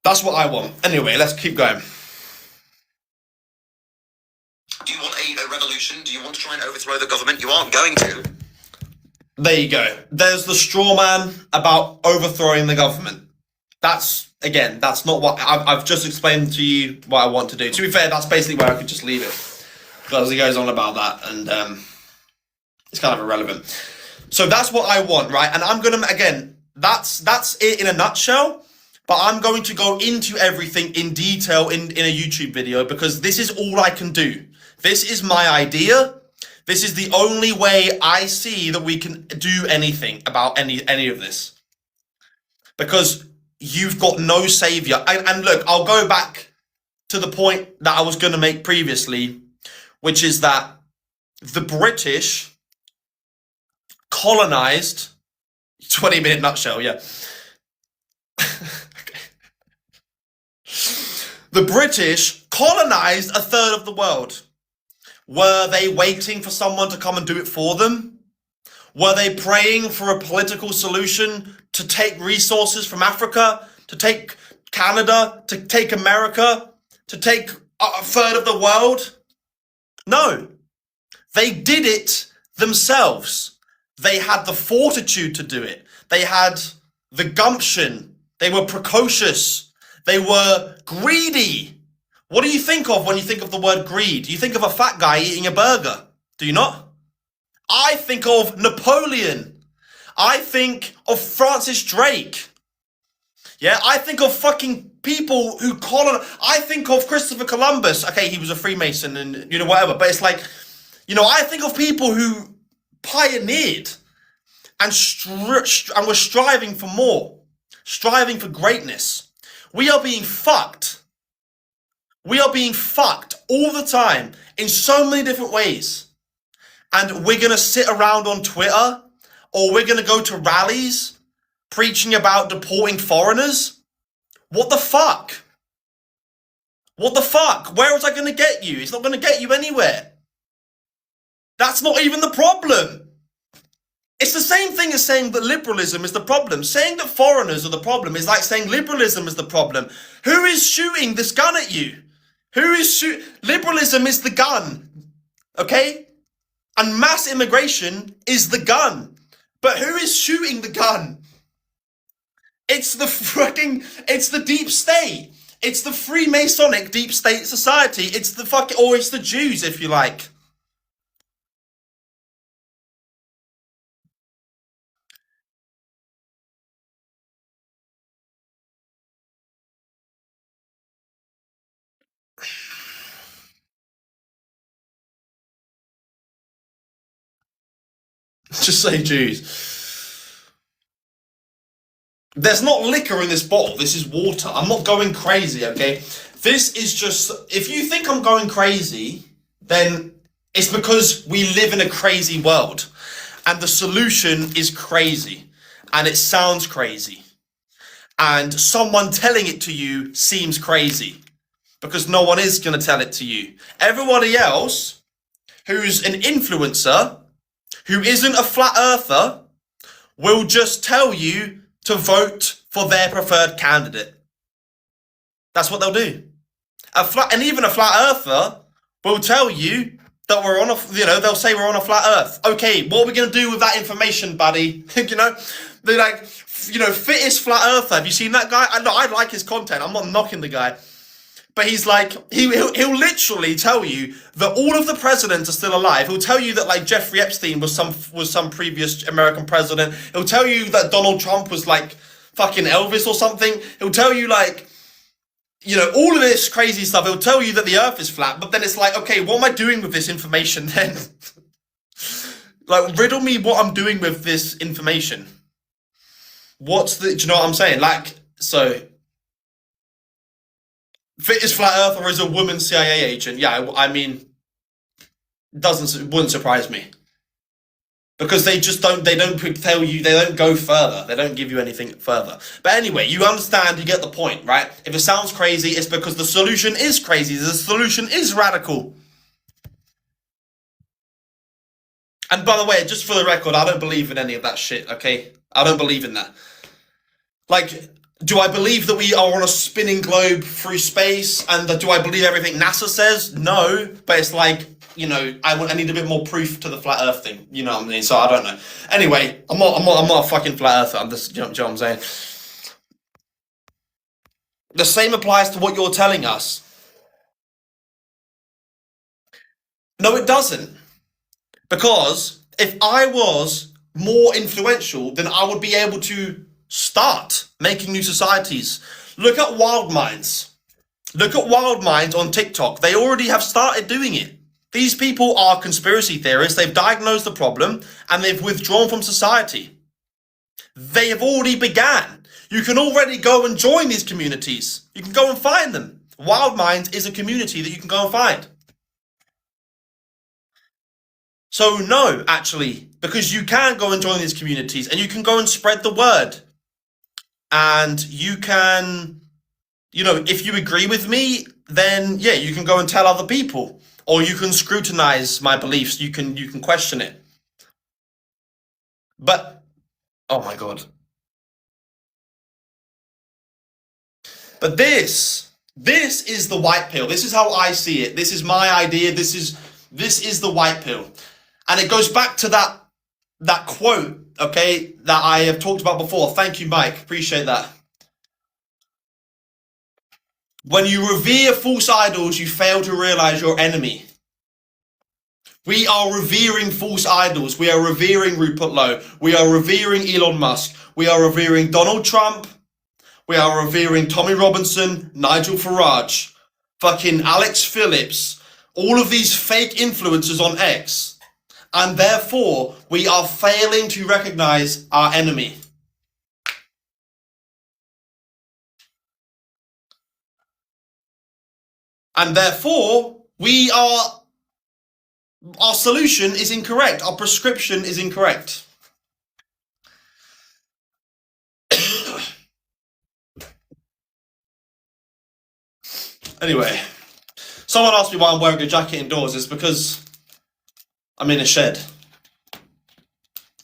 That's what I want. Anyway, let's keep going. Do you want a revolution? Do you want to try and overthrow the government? You aren't going to. There you go. There's the straw man about overthrowing the government. That's not what I've just explained to you what I want to do. To be fair, that's basically where I could just leave it, because he goes on about that, and it's kind of irrelevant. So that's what I want, right? And I'm gonna that's it in a nutshell. But I'm going to go into everything in detail in a YouTube video, because this is all I can do. This is my idea. This is the only way I see that we can do anything about any of this. Because you've got no savior. And look, I'll go back to the point that I was going to make previously, which is that the British colonized, 20-minute nutshell, yeah. The British colonized a third of the world. Were they waiting for someone to come and do it for them? Were they praying for a political solution to take resources from Africa, to take Canada, to take America, to take a third of the world? No. They did it themselves. They had the fortitude to do it. They had the gumption. They were precocious. They were greedy. What do you think of when you think of the word greed? You think of a fat guy eating a burger, do you not? I think of Napoleon. I think of Francis Drake. Yeah, I think of fucking people who I think of Christopher Columbus. Okay, he was a Freemason and, you know, whatever. But it's like, you know, I think of people who pioneered and were striving for more, striving for greatness. We are being fucked. We are being fucked all the time in so many different ways. And we're going to sit around on Twitter, or we're going to go to rallies preaching about deporting foreigners. What the fuck? What the fuck? Where is that going to get you? It's not going to get you anywhere. That's not even the problem. It's the same thing as saying that liberalism is the problem. Saying that foreigners are the problem is like saying liberalism is the problem. Who is shooting this gun at you? Liberalism is the gun. Okay? And mass immigration is the gun. But who is shooting the gun? It's the deep state. It's the Freemasonic deep state society. It's the Jews, if you like. Just say Jews. There's not liquor in this bottle. This is water. I'm not going crazy, okay? This is just... If you think I'm going crazy, then it's because we live in a crazy world. And the solution is crazy. And it sounds crazy. And someone telling it to you seems crazy. Because no one is going to tell it to you. Everybody else who's an influencer, who isn't a flat earther, will just tell you to vote for their preferred candidate. That's what they'll do. Even a flat earther will tell you that we're on they'll say we're on a flat earth. Okay, what are we going to do with that information, buddy? You know, they're like, fittest flat earther. Have you seen that guy? I like his content. I'm not knocking the guy. But he's like, he'll literally tell you that all of the presidents are still alive. He'll tell you that like Jeffrey Epstein was some previous American president. He'll tell you that Donald Trump was like fucking Elvis or something. He'll tell you like, all of this crazy stuff. He'll tell you that the earth is flat. But then it's like, okay, what am I doing with this information then? Like, riddle me what I'm doing with this information. Do you know what I'm saying? Like, so... Fittest flat earther is a woman CIA agent. Yeah, I mean, wouldn't surprise me. Because they don't tell you, they don't go further. They don't give you anything further. But anyway, you understand, you get the point, right? If it sounds crazy, it's because the solution is crazy. The solution is radical. And by the way, just for the record, I don't believe in any of that shit, okay? I don't believe in that. Like... Do I believe that we are on a spinning globe through space? And do I believe everything NASA says? No. But it's like, I need a bit more proof to the flat earth thing. You know what I mean? So I don't know. Anyway, I'm not a fucking flat earther. I'm just, you know what I'm saying? The same applies to what you're telling us. No, it doesn't. Because if I was more influential, then I would be able to start making new societies. Look at Wild Minds. Look at Wild Minds on TikTok. They already have started doing it. These people are conspiracy theorists. They've diagnosed the problem and they've withdrawn from society. They have already began. You can already go and join these communities. You can go and find them. Wild Minds is a community that you can go and find. So no, actually, because you can go and join these communities and you can go and spread the word. And you can, if you agree with me, then yeah, you can go and tell other people. Or you can scrutinize my beliefs. You can question it. But oh my god. But this is the white pill. This is how I see it. This is my idea. This is the white pill. And it goes back to that quote, okay, that I have talked about before. Thank you, Mike. Appreciate that. When you revere false idols, you fail to realize your enemy. We are revering false idols. We are revering Rupert Lowe. We are revering Elon Musk. We are revering Donald Trump. We are revering Tommy Robinson, Nigel Farage, fucking Alex Phillips, all of these fake influencers on X. And therefore, we are failing to recognize our enemy. And therefore, our solution is incorrect. Our prescription is incorrect. Anyway, someone asked me why I'm wearing a jacket indoors. It's because I'm in a shed.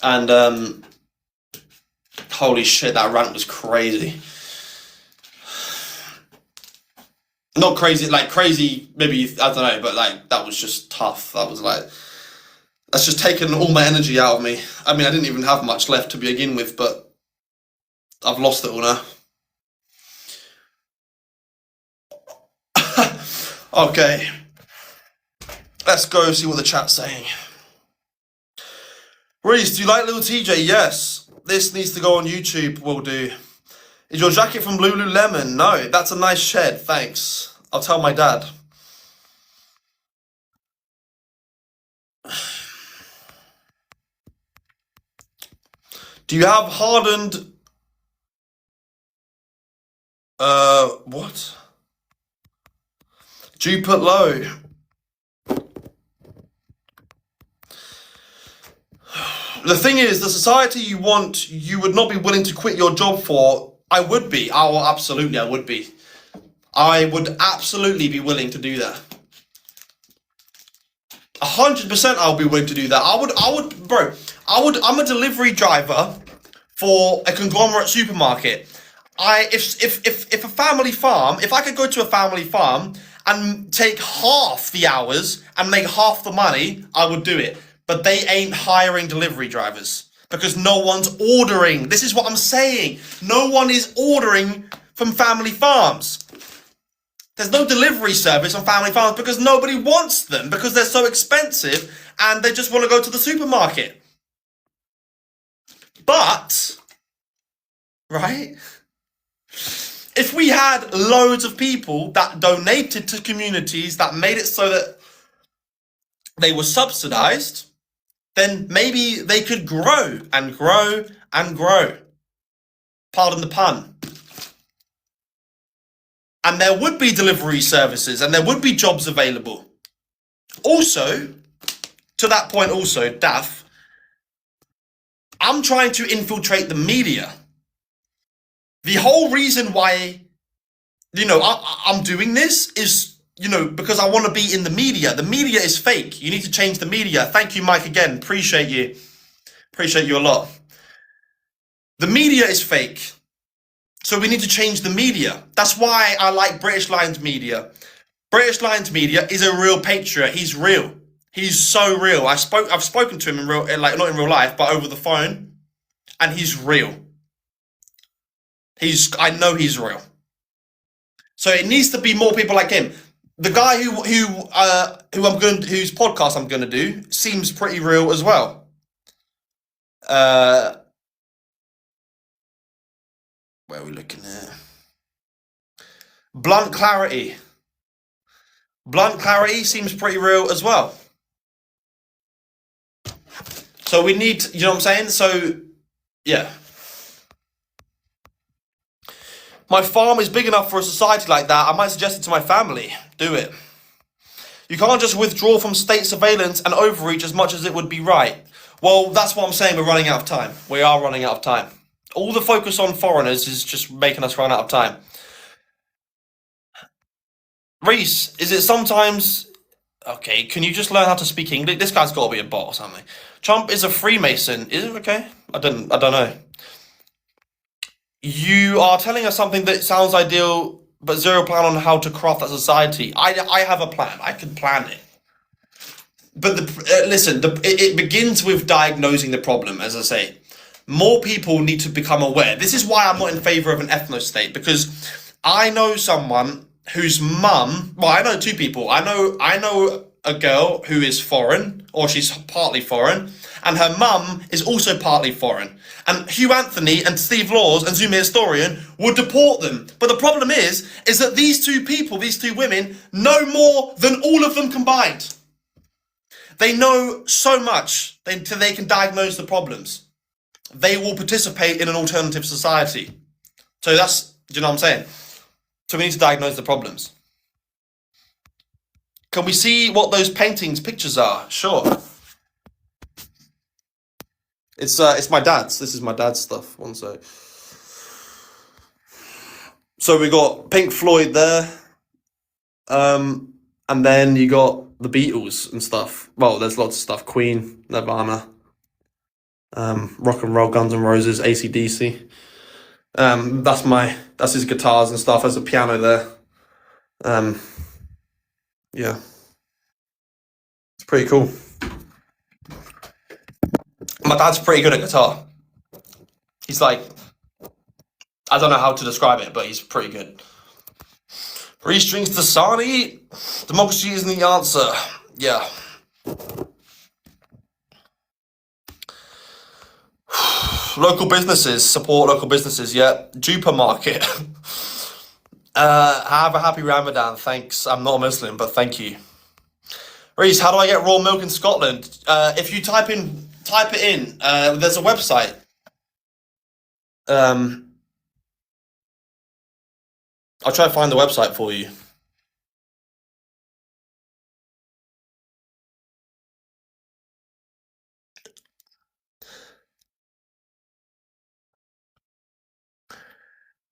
And, holy shit, that rant was crazy. Not crazy, like crazy, maybe, I don't know, but like, that was just tough. That was like, that's just taken all my energy out of me. I mean, I didn't even have much left to begin with, but I've lost it all now. Okay. Let's go see what the chat's saying. Reece, do you like Little TJ? Yes. This needs to go on YouTube, will do. Is your jacket from Lululemon? No, that's a nice shed, thanks. I'll tell my dad. Do you have hardened... what? Rupert Lowe. The thing is, the society you want, you would not be willing to quit your job for. I would be. Oh, absolutely, I would be. I would absolutely be willing to do that. 100% I'll be willing to do that. I'm a delivery driver for a conglomerate supermarket. If a family farm, if I could go to a family farm and take half the hours and make half the money, I would do it. But they ain't hiring delivery drivers because no one's ordering. This is what I'm saying. No one is ordering from family farms. There's no delivery service on family farms because nobody wants them because they're so expensive and they just want to go to the supermarket. But, right? If we had loads of people that donated to communities that made it so that they were subsidized, then maybe they could grow and grow and grow. Pardon the pun. And there would be delivery services and there would be jobs available. Also, to that point also, Daff, I'm trying to infiltrate the media. The whole reason why, I'm doing this is, because I want to be in the media. The media is fake. You need to change the media. Thank you, Mike, again. Appreciate you. Appreciate you a lot. The media is fake. So we need to change the media. That's why I like British Lions Media. British Lions Media is a real patriot. He's real. He's so real. I've spoken to him in real, like not in real life, but over the phone, and he's real. I know he's real. So it needs to be more people like him. The guy whose podcast I'm gonna do seems pretty real as well. Where are we looking at? Blunt Clarity. Blunt Clarity seems pretty real as well. So we need, you know what I'm saying? So, yeah. My farm is big enough for a society like that. I might suggest it to my family. Do it. You can't just withdraw from state surveillance and overreach as much as it would be right. Well, that's what I'm saying. We're running out of time. We are running out of time. All the focus on foreigners is just making us run out of time. Reece, is it sometimes Okay, can you just learn how to speak English? This guy's got to be a bot or something. Trump is a Freemason. Is it okay? I don't know. You are telling us something that sounds ideal, but zero plan on how to craft that society. I have a plan. I can plan it. But listen, it begins with diagnosing the problem, as I say. More people need to become aware. This is why I'm not in favor of an ethno-state, because I know someone whose mum, well, I know two people. I know a girl who is foreign, or she's partly foreign, and her mum is also partly foreign. And Hugh Anthony and Steve Laws and Zumi Historian would deport them. But the problem is that these two people, these two women, know more than all of them combined. They know so much, they can diagnose the problems. They will participate in an alternative society. So that's, do you know what I'm saying? So we need to diagnose the problems. Can we see what those pictures are? Sure. It's my dad's. This is my dad's stuff. One sec. So we got Pink Floyd there. And then you got the Beatles and stuff. Well, there's lots of stuff. Queen, Nirvana, rock and roll, Guns N' Roses, AC/DC. That's his guitars and stuff. There's a piano there. Yeah. It's pretty cool. My dad's pretty good at guitar. He's like, I don't know how to describe it, but he's pretty good. Three strings to Sani. Democracy isn't the answer. Yeah. Local businesses. Support local businesses. Yeah. Jupa Market. Have a happy Ramadan. Thanks. I'm not a Muslim, but thank you. Reece, how do I get raw milk in Scotland? If you type it in. There's a website. I'll try to find the website for you.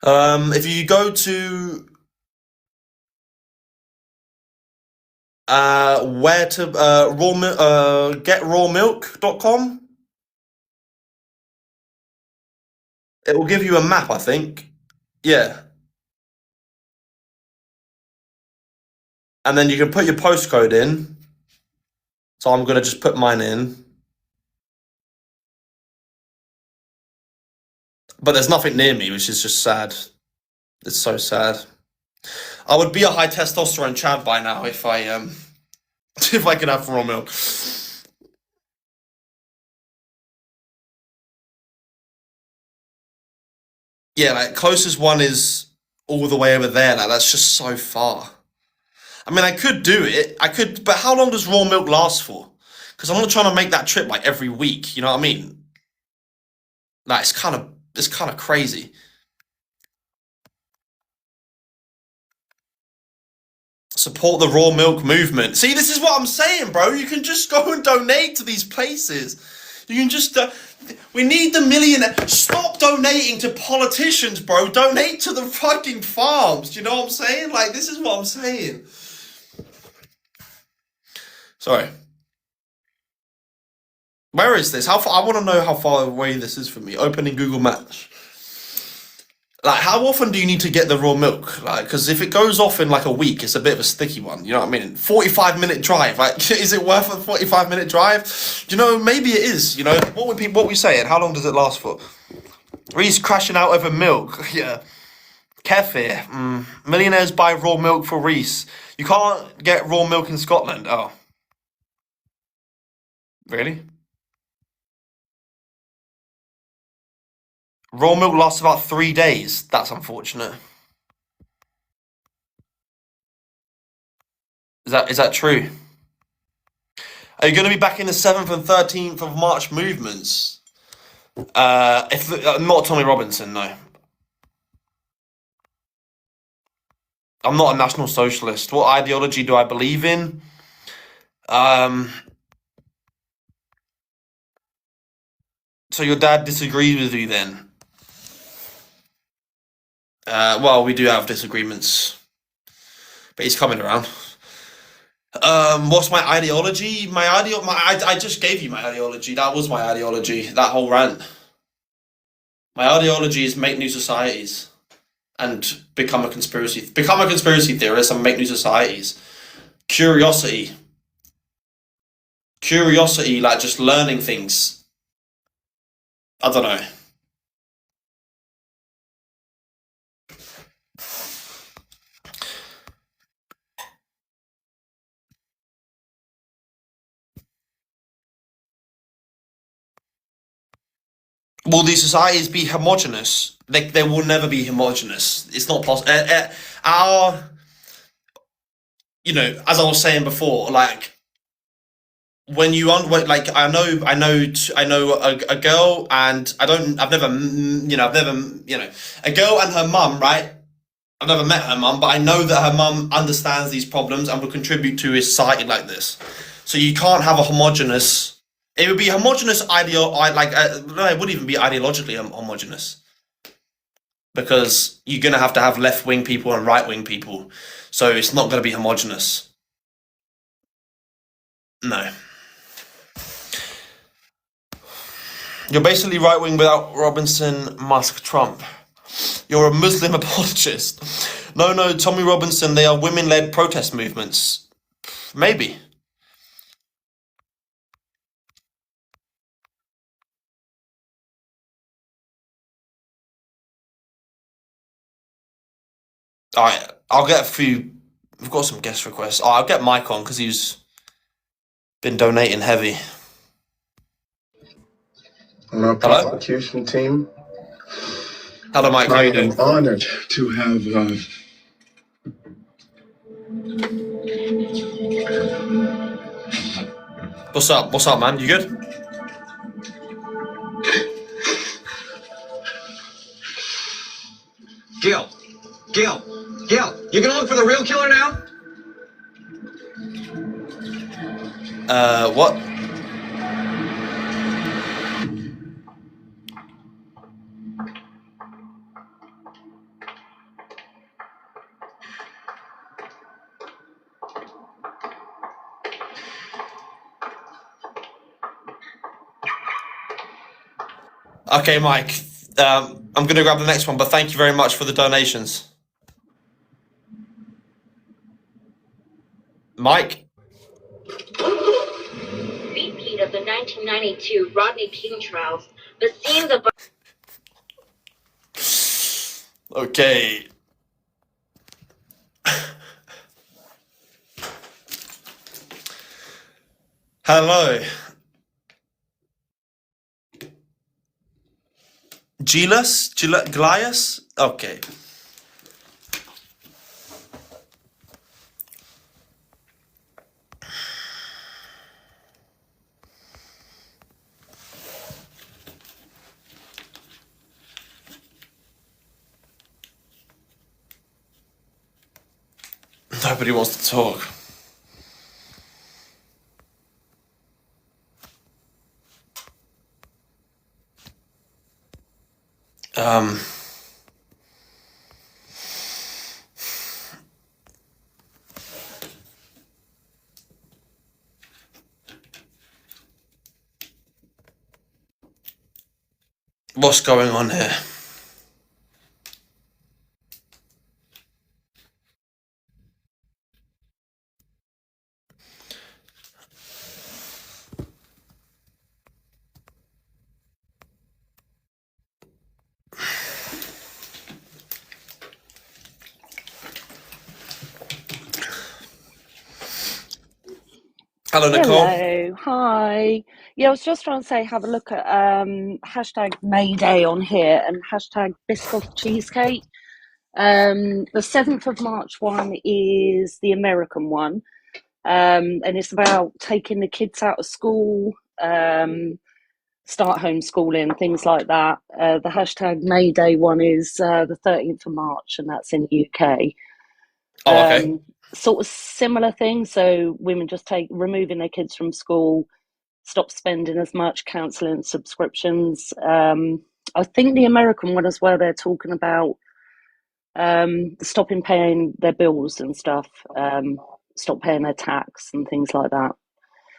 If you go to where to getrawmilk.com, it will give you a map, I think. Yeah. And then you can put your postcode in. So I'm gonna just put mine in. But there's nothing near me, which is just sad. It's so sad. I would be a high testosterone Chad by now if I if I could have raw milk. Yeah, like closest one is all the way over there. Like that's just so far. I mean, I could do it. I could, but how long does raw milk last for? Because I'm not trying to make that trip like every week. You know what I mean? Like it's kind of crazy. Support the raw milk movement. See, this is what I'm saying, bro. You can just go and donate to these places. You can just. We need the millionaire. Stop donating to politicians, bro. Donate to the fucking farms. Do you know what I'm saying? Like, this is what I'm saying. Sorry. Where is this? How far? I want to know how far away this is from me. Opening Google Maps. Like, how often do you need to get the raw milk? Like, because if it goes off in like a week, it's a bit of a sticky one. You know what I mean? 45-minute drive. Like, is it worth a 45-minute drive? You know, maybe it is. You know, what we saying? How long does it last for? Reece crashing out over milk. Yeah. Kefir. Millionaires buy raw milk for Reece. You can't get raw milk in Scotland. Oh. Really? Raw milk lasts about 3 days. That's unfortunate. Is that true? Are you going to be back in the 7th and 13th of March movements? If not Tommy Robinson, no. I'm not a National Socialist. What ideology do I believe in? So your dad disagrees with you then? Well, we do have disagreements, but he's coming around. What's my ideology? I just gave you my ideology. That was my ideology. That whole rant. My ideology is make new societies and become a conspiracy theorist and make new societies. Curiosity, like just learning things. I don't know. Will these societies be homogenous? They will never be homogenous. It's not possible. Our, as I was saying before, like when like I know a girl, and a girl and her mum, right? I've never met her mum, but I know that her mum understands these problems and will contribute to a society like this. So you can't have a homogenous. It would be homogenous no, it wouldn't even be ideologically homogenous, because you're gonna have to have left wing people and right wing people. So it's not gonna be homogenous. No. You're basically right wing without Robinson, Musk, Trump. You're a Muslim apologist. No, Tommy Robinson, they are women led protest movements. Maybe. Alright, I'll get a few. We've got some guest requests. I'll get Mike on because he's been donating heavy. On our Hello? prosecution team, Hello, Mike. How I you am doing? honored to have What's up? What's up, man? You good? Gil, you gonna look for the real killer now? What? Okay, Mike. I'm gonna grab the next one, but thank you very much for the donations. Mike? Repeat of the 1992 Rodney King trials. The scenes of Okay. Hello. Glias? Okay. Nobody wants to talk. What's going on here? Hello, Nicole. Hello, hi. Yeah, I was just trying to say have a look at hashtag Mayday on here and hashtag Biscoff Cheesecake. The 7th of March one is the American one, and it's about taking the kids out of school, start homeschooling, things like that. The hashtag Mayday one is the 13th of March, and that's in the UK. Oh, okay. Sort of similar thing. So women just removing their kids from school, stop spending as much, cancelling subscriptions. I think the American one as well, they're talking about stopping paying their bills and stuff. stop paying their tax and things like that.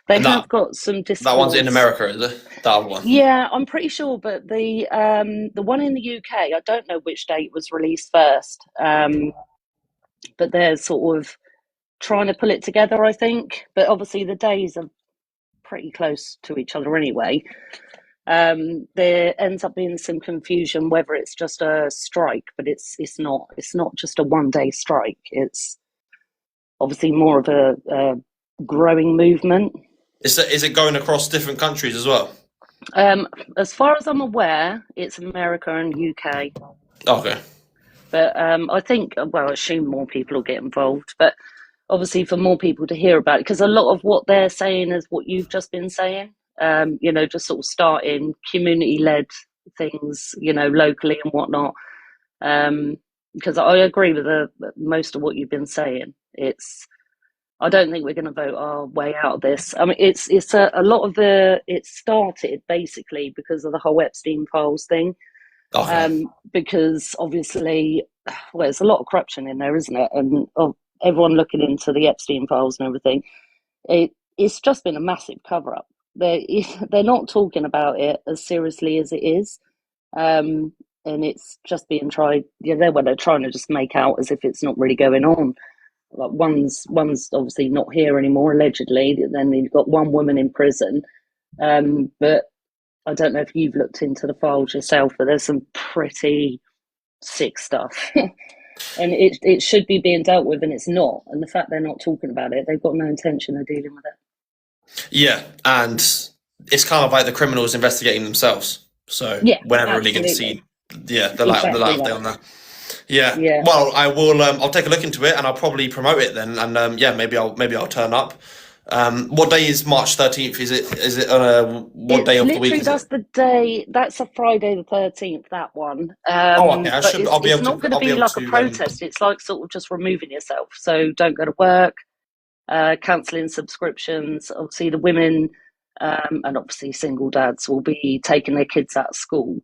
They And have got some discourse. that one's in America, is it? That other one. Yeah, I'm pretty sure, but the one in the UK, I don't know which date was released first, but they're sort of trying to pull it together, I think. But obviously, the days are pretty close to each other anyway. There ends up being some confusion whether it's just a strike, but it's not. It's not just a 1 day strike. It's obviously more of a growing movement. Is it going across different countries as well? As far as I'm aware, it's America and UK. Okay. But I think, well, I assume more people will get involved. But obviously, for more people to hear about it, because a lot of what they're saying is what you've just been saying. Just sort of starting community-led things, locally and whatnot. Because I agree with most of what you've been saying. I don't think we're going to vote our way out of this. I mean, it's a lot of it started basically because of the whole Epstein files thing. Okay. Because obviously, well, there's a lot of corruption in there, isn't it? And everyone looking into the Epstein files and everything, it's just been a massive cover up. They're not talking about it as seriously as it is, and it's just being tried. Yeah, they're trying to just make out as if it's not really going on. Like one's obviously not here anymore, allegedly. Then you've got one woman in prison, but I don't know if you've looked into the files yourself, but there's some pretty sick stuff, and it should be being dealt with, and it's not. And the fact they're not talking about it, they've got no intention of dealing with it. Yeah, and it's kind of like the criminals investigating themselves. So Yeah, we're never really going to see, the light of day on that. Yeah. Yeah. Well, I will. I'll take a look into it, and I'll probably promote it then. And maybe I'll turn up. What day is March 13th? Is it on what day of the week? That's the day. That's a Friday the 13th. That one. Okay. It's not going to be like a protest. It's like sort of just removing yourself. So don't go to work. Cancelling subscriptions. Obviously, the women and obviously single dads will be taking their kids out of school.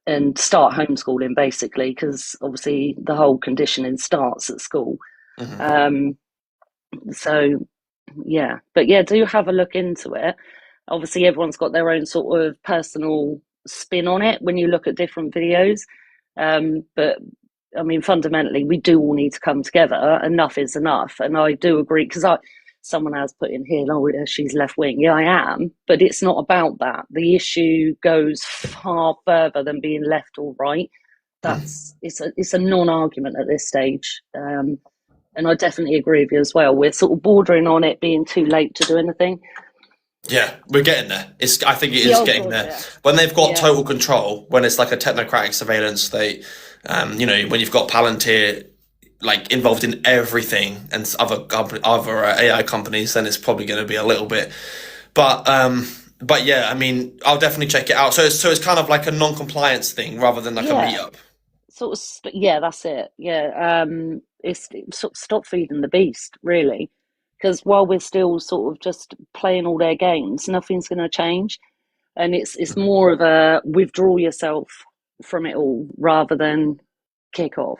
And start homeschooling basically, because obviously the whole conditioning starts at school. Mm-hmm. So yeah, but yeah, do have a look into it. Obviously everyone's got their own sort of personal spin on it when you look at different videos, but I mean fundamentally we do all need to come together. Enough is enough, and I do agree, because someone has put in here, oh, she's left wing. Yeah, I am, but it's not about that. The issue goes far further than being left or right. It's a non-argument at this stage, and I definitely agree with you as well. We're sort of bordering on it being too late to do anything. Yeah, we're getting there. I think it is getting there. Yeah. When they've got total control, when it's like a technocratic surveillance state, when you've got Palantir like involved in everything and other AI companies, then it's probably going to be a little bit. But yeah, I mean, I'll definitely check it out. So it's kind of like a non-compliance thing rather than like a meetup. Sort of, yeah, that's it. Yeah, it's sort of stop feeding the beast, really, because while we're still sort of just playing all their games, nothing's going to change, and it's more of a withdraw yourself from it all rather than kick off.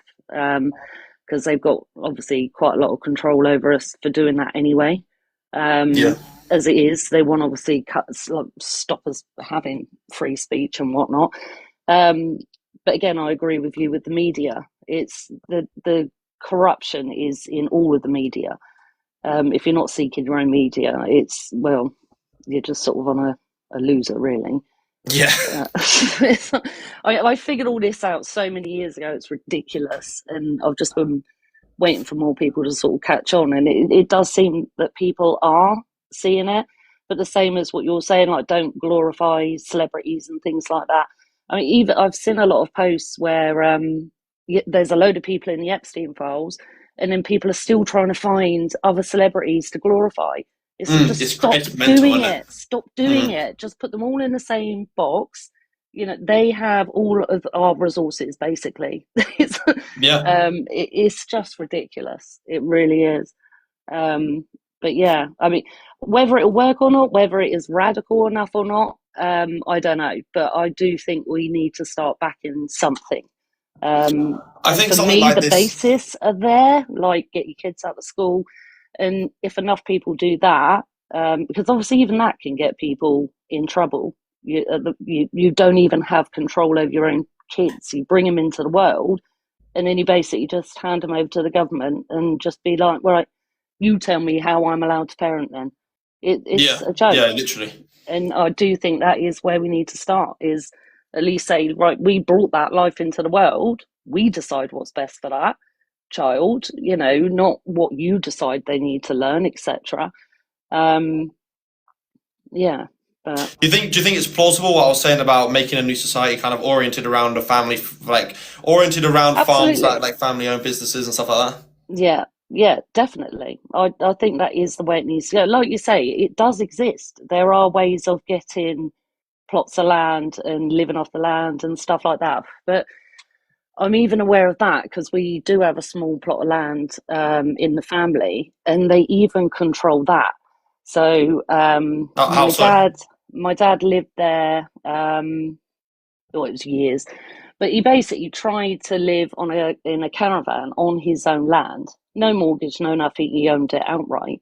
Because they've got obviously quite a lot of control over us for doing that anyway. As it is, they want to obviously stop us having free speech and whatnot. But again, I agree with you with the media. It's the corruption is in all of the media. If you're not seeking your own media, you're just sort of on a loser, really. Yeah. I figured all this out so many years ago. It's ridiculous, and I've just been waiting for more people to sort of catch on. And it does seem that people are seeing it, but the same as what you're saying, like don't glorify celebrities and things like that. I mean, even I've seen a lot of posts where there's a load of people in the Epstein files, and then people are still trying to find other celebrities to glorify. Stop doing it. Stop doing it. Just put them all in the same box. They have all of our resources, basically. It's just ridiculous. It really is. But yeah, I mean, whether it'll work or not, whether it is radical enough or not, I don't know. But I do think we need to start backing something. I think For something me, like the this. basis are there, like get your kids out of school. And if enough people do that, because obviously even that can get people in trouble. You don't even have control over your own kids. You bring them into the world, and then you basically just hand them over to the government and just be like, right, you tell me how I'm allowed to parent then. It's Yeah, a joke. yeah, literally. And I do think that is where we need to start, is at least say, right, we brought that life into the world. We decide what's best for that child, not what you decide they need to learn, etc. Yeah, but Do you think it's plausible what I was saying about making a new society kind of oriented around a family, like oriented around farms, absolutely. like family-owned businesses and stuff like that? Yeah, definitely. I think that is the way it needs to go. Like you say, it does exist. There are ways of getting plots of land and living off the land and stuff like that. But I'm even aware of that because we do have a small plot of land in the family, and they even control that. So How so? my dad lived there. Well, it was years, but he basically tried to live in a caravan on his own land. No mortgage, no nothing. He owned it outright.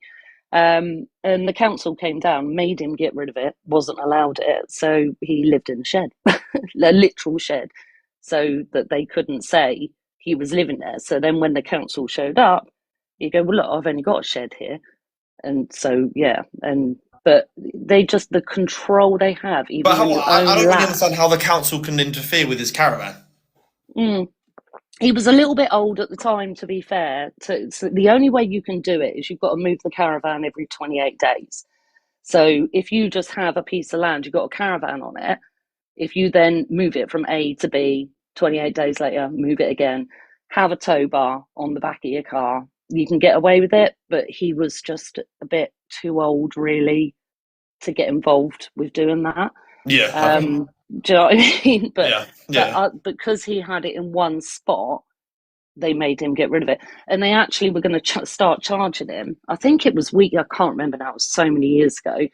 And the council came down, made him get rid of it, wasn't allowed it. So he lived in a shed, a literal shed, so that they couldn't say he was living there. So then when the council showed up, you go, well, look, I've only got a shed here. And so, yeah. But the control they have, But even how, when you I own don't really land. understand how the council can interfere with his caravan. Mm. He was a little bit old at the time, to be fair. So the only way you can do it is you've got to move the caravan every 28 days. So if you just have a piece of land, you've got a caravan on it. If you then move it from A to B, 28 days later, move it again, have a tow bar on the back of your car, you can get away with it. But he was just a bit too old, really, to get involved with doing that. Yeah, okay. Do you know what I mean? Yeah, yeah. Because he had it in one spot, they made him get rid of it. And they actually were going to start charging him. I think it was week. I can't remember now. It was so many years ago.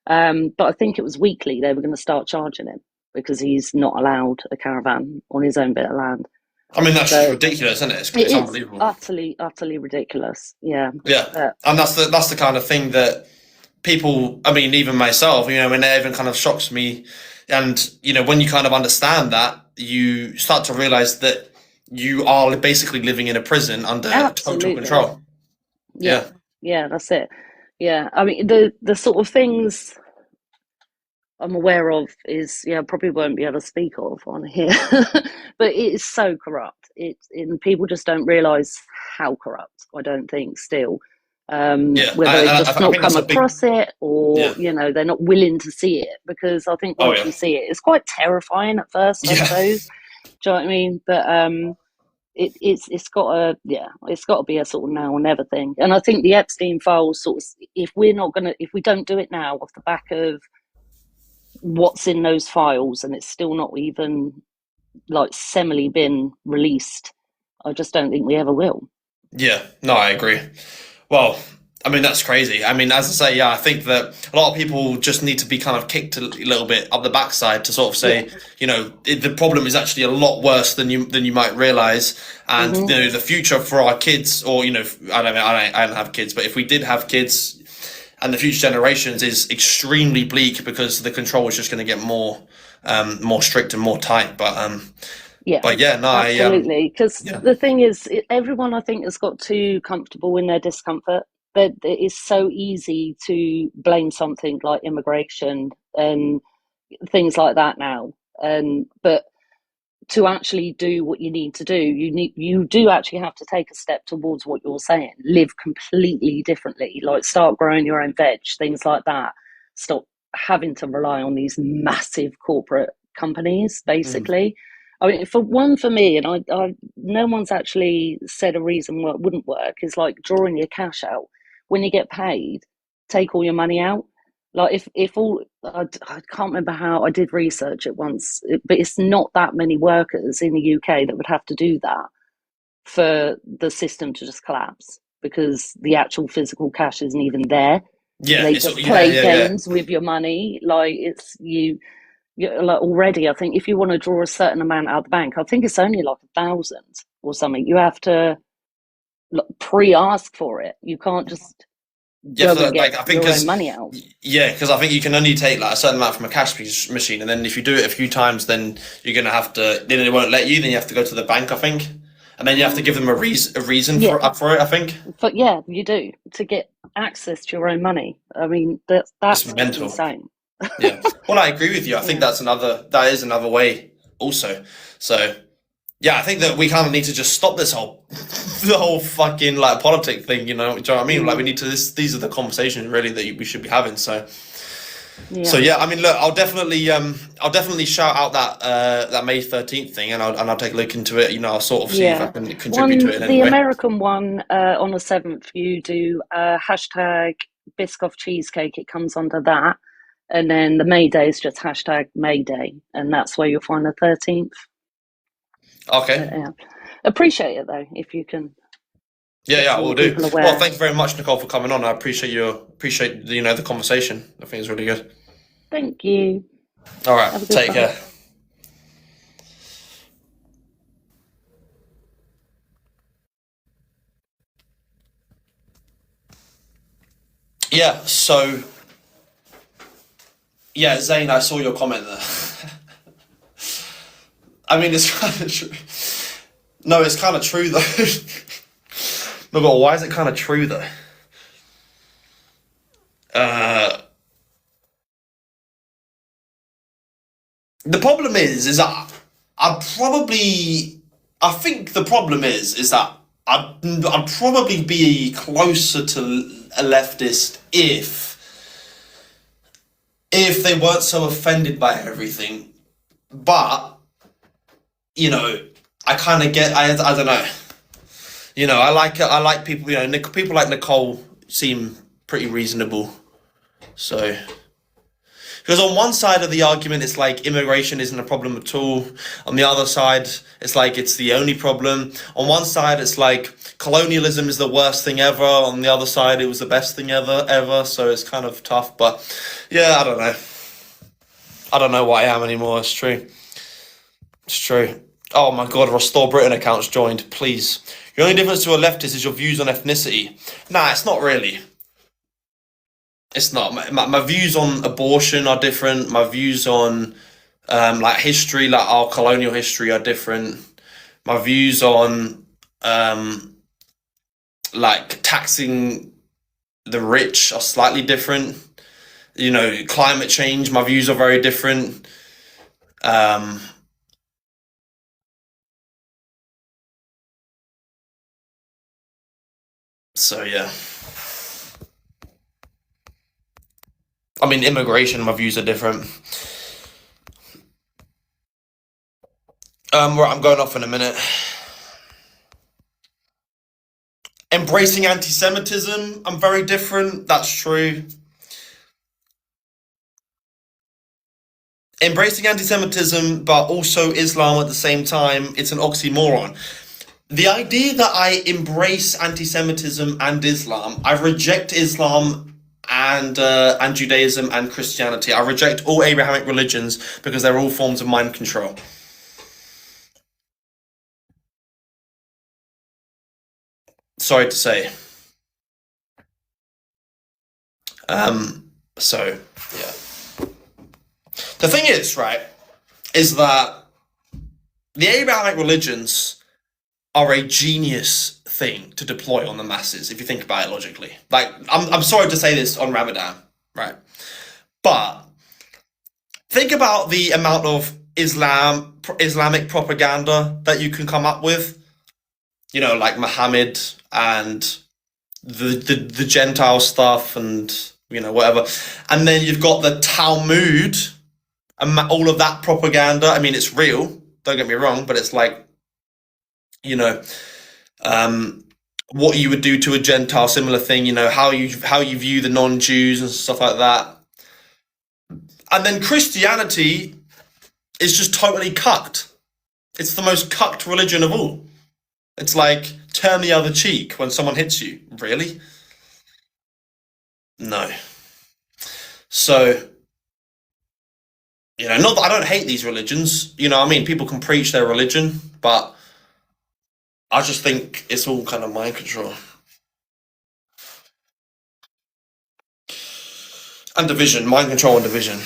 But I think it was weekly. They were going to start charging him because he's not allowed a caravan on his own bit of land. I mean, that's just So ridiculous, isn't it? it It's is unbelievable. utterly, utterly ridiculous. Yeah. Yeah, and that's the kind of thing that people, I mean, even myself, when it even kind of shocks me, and when you kind of understand that, you start to realize that you are basically living in a prison under total Absolutely. control. Yeah, that's it. Yeah, I mean the sort of things I'm aware of is, probably won't be able to speak of on here, but it is so corrupt. And people just don't realise how corrupt. I don't think still, Yeah, whether they've just I not think that's come a big. across it, or Yeah. they're not willing to see it. Because I think Oh once yeah. you see it, it's quite terrifying at first, I Yeah. suppose. Do you know what I mean? But it's got to be a sort of now or never thing. And I think the Epstein files sort of, if we don't do it now off the back of what's in those files, and it's still not even like semi been released, I just don't think we ever will. Yeah. No, I agree. Well, I mean, that's crazy. I mean, as I say, yeah, I think that a lot of people just need to be kind of kicked a little bit up the backside to sort of say, the problem is actually a lot worse than you might realize, and the future for our kids, or I don't have kids, but if we did have kids, and the future generations is extremely bleak because the control is just going to get more strict and more tight. But absolutely. Because the thing is, everyone I think has got too comfortable in their discomfort. That it is so easy to blame something like immigration and things like that now, but to actually do what you need to do, you do actually have to take a step towards what you're saying. Live completely differently, like start growing your own veg, things like that. Stop having to rely on these massive corporate companies, basically. I mean, for me, and I no one's actually said a reason why it wouldn't work, is like drawing your cash out. When you get paid, take all your money out. Like if all, I can't remember how, I did research it once, but it's not that many workers in the UK that would have to do that for the system to just collapse, because the actual physical cash isn't even there. Yeah, They just play games with your money. Like like already, I think if you want to draw a certain amount out of the bank, I think it's only like 1,000 or something. You have to pre-ask for it. You can't just Yeah, go for and that, get like I think your own because money out. yeah, because I think you can only take like a certain amount from a cash machine, and then if you do it a few times, then you're gonna have to. Then it won't let you. Then you have to go to the bank, I think, and then you have to give them a reason Yeah. for it. I think But yeah, you do to get access to your own money. I mean, that's it's mental. insane. Yeah. Well, I agree with you. I think Yeah. that is another way also. So yeah, I think that we kind of need to just stop this whole the whole fucking like politic thing. You know, do you know what I mean? Like we need to. These are the conversations really that we should be having. So. Yeah. So yeah, I mean, look, I'll definitely shout out that May 13th thing, and I'll take a look into it. You know, I'll sort of see if I can contribute to it in any The way. American one on the 7th, you do hashtag Biscoff cheesecake. It comes under that, and then the May Day is just hashtag May Day, and that's where you'll find the 13th. Okay. Yeah. Appreciate it though if you can. Yeah, we'll do. people aware. Well, thank you very much, Nicole, for coming on. I appreciate the conversation. I think it's really good. Thank you. All right, Have a good take one. care. Yeah, so yeah, Zane, I saw your comment there. I mean, it's kind of true. No, it's kind of true though. No, but why is it kind of true though? The problem is that I think the problem is that I'd probably be closer to a leftist if they weren't so offended by everything. But you know, I kind of get. I don't know. You know, I like people. You know, people like Nicole seem pretty reasonable. So, because on one side of the argument, it's like immigration isn't a problem at all. On the other side, it's like it's the only problem. On one side, it's like colonialism is the worst thing ever. On the other side, it was the best thing ever. So it's kind of tough. But yeah, I don't know. I don't know what I am anymore. It's true. It's true. Oh my God, Restore Britain accounts joined, please. The only difference to a leftist is your views on ethnicity. Nah, it's not really. It's not. My views on abortion are different. My views on like history, like our colonial history, are different. My views on like taxing the rich are slightly different. You know, climate change, my views are very different. So yeah. I mean, immigration, my views are different. Right, I'm going off in a minute. Embracing anti-Semitism, I'm very different. That's true. Embracing anti-Semitism, but also Islam at the same time, it's an oxymoron. The idea that I embrace anti-Semitism and Islam, I reject Islam and Judaism and Christianity. I reject all Abrahamic religions because they're all forms of mind control. Sorry to say. So yeah. The thing is, right, is that the Abrahamic religions are a genius thing to deploy on the masses, if you think about it logically. Like, I'm sorry to say this on Ramadan, right? But think about the amount of Islamic propaganda that you can come up with. You know, like Muhammad and the Gentile stuff and, you know, whatever. And then you've got the Talmud and all of that propaganda. I mean, it's real, don't get me wrong, but it's like, you know, what you would do to a Gentile, similar thing, you know, how you view the non-Jews and stuff like that. And then Christianity is just totally cucked. It's the most cucked religion of all. It's like, turn the other cheek when someone hits you. Really? No. So, not that I don't hate these religions. You know what I mean? People can preach their religion, but I just think it's all kind of mind control. And division, mind control and division.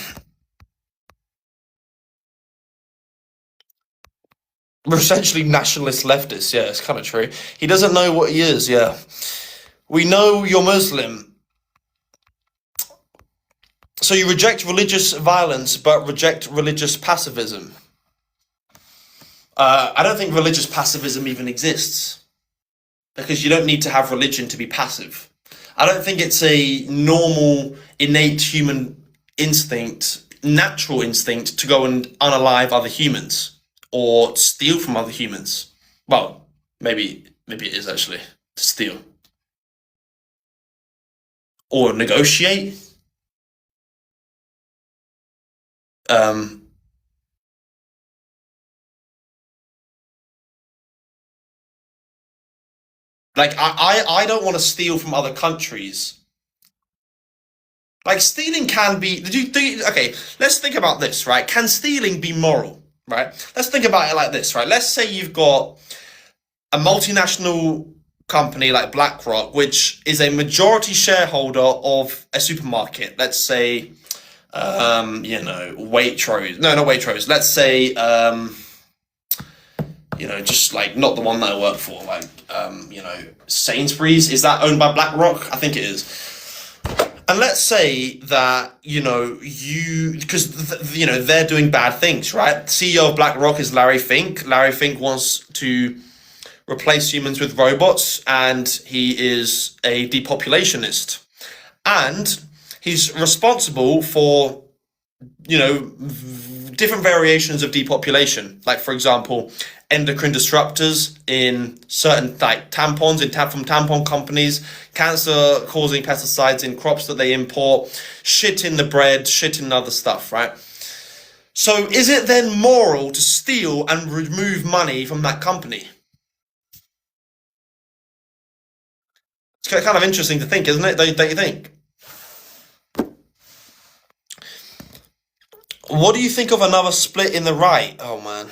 We're essentially nationalist leftists, yeah, it's kind of true. He doesn't know what he is, yeah. We know you're Muslim. So you reject religious violence, but reject religious pacifism. I don't think religious pacifism even exists. Because you don't need to have religion to be passive. I don't think it's a normal, innate human instinct, natural instinct to go and unalive other humans. Or steal from other humans. Well, maybe it is actually to steal. Or negotiate. Like I don't want to steal from other countries. Like stealing can be. Okay, let's think about this, right? Can stealing be moral? Right? Let's think about it like this, right? Let's say you've got a multinational company like BlackRock, which is a majority shareholder of a supermarket. Let's say, Waitrose. No, not Waitrose. Let's say, just like not the one that I work for, like, Sainsbury's. Is that owned by BlackRock? I think it is. And let's say that, because they're doing bad things, right? CEO of BlackRock is Larry Fink. Larry Fink wants to replace humans with robots, and he is a depopulationist. And he's responsible for, different variations of depopulation. Like, for example, endocrine disruptors in certain tampons from tampon companies, cancer-causing pesticides in crops that they import, shit in the bread, shit in other stuff, right? So is it then moral to steal and remove money from that company? It's kind of interesting to think, isn't it? Don't you think? What do you think of another split in the right? Oh, man.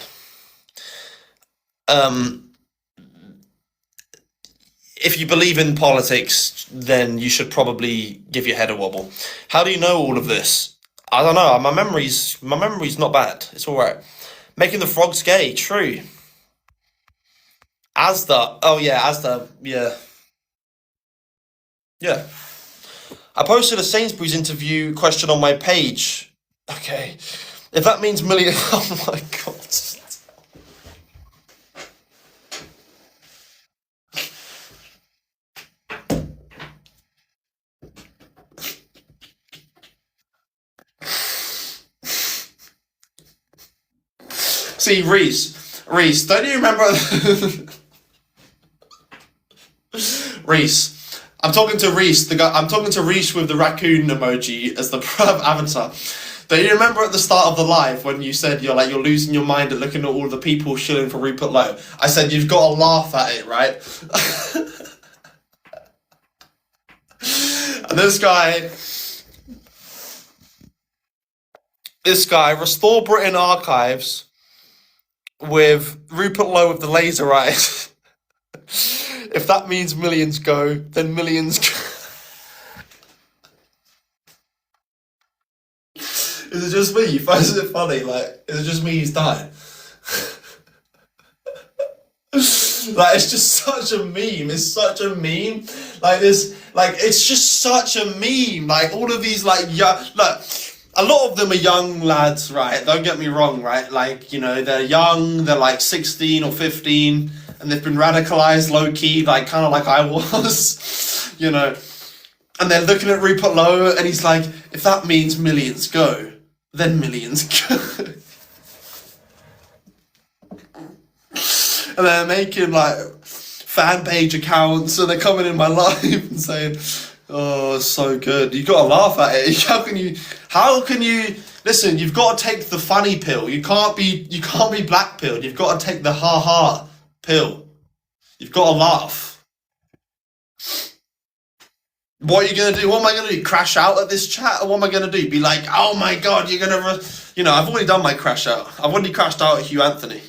If you believe in politics, then you should probably give your head a wobble. How do you know all of this? I don't know. My memory's not bad. It's all right. Making the frogs gay. True. Asda. Oh yeah, Asda. Yeah. Yeah. I posted a Sainsbury's interview question on my page. Okay. If that means million. Oh my god. See, Reece, don't you remember? Reece, I'm talking to Reece, the guy. I'm talking to Reece with the raccoon emoji as the avatar. Don't you remember at the start of the live when you said you're losing your mind at looking at all the people shilling for Rupert Lowe? I said you've got to laugh at it, right? And this guy, Restore Britain Archives. With Rupert Lowe with the laser eyes. If that means millions go, then millions go. Is it just me? Finds it funny? Like, is it just me he's dying? Like, it's just such a meme. It's such a meme. Like this, like, it's just such a meme. Like, all of these, like, look. A lot of them are young lads, right? Don't get me wrong, right? Like, they're young, they're like 16 or 15, and they've been radicalized low-key, like, kind of like I was, And they're looking at Rupert Lowe, and he's like, if that means millions go, then millions go. And they're making, like, fan page accounts, and they're coming in my live and saying, oh, it's so good. You got to laugh at it. How can you listen, you've got to take the funny pill. You can't be black pilled. You've got to take the ha pill. You've got to laugh. What are you gonna do? What am I gonna do? Crash out at this chat, or what am I gonna do? Be like, oh my god, you're gonna, you know, I've already done my crash out. I've already crashed out at Hugh Anthony.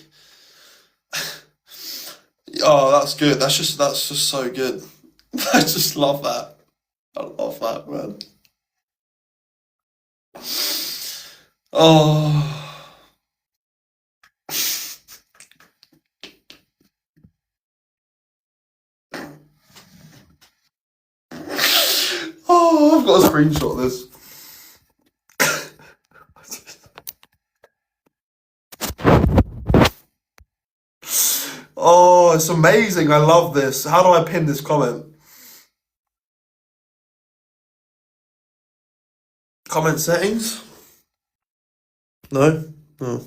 Oh, that's good. That's just so good. I just love that. I love that, man. Oh. Oh, I've got a screenshot of this. Oh, it's amazing. I love this. How do I pin this comment? Comment settings? No? No.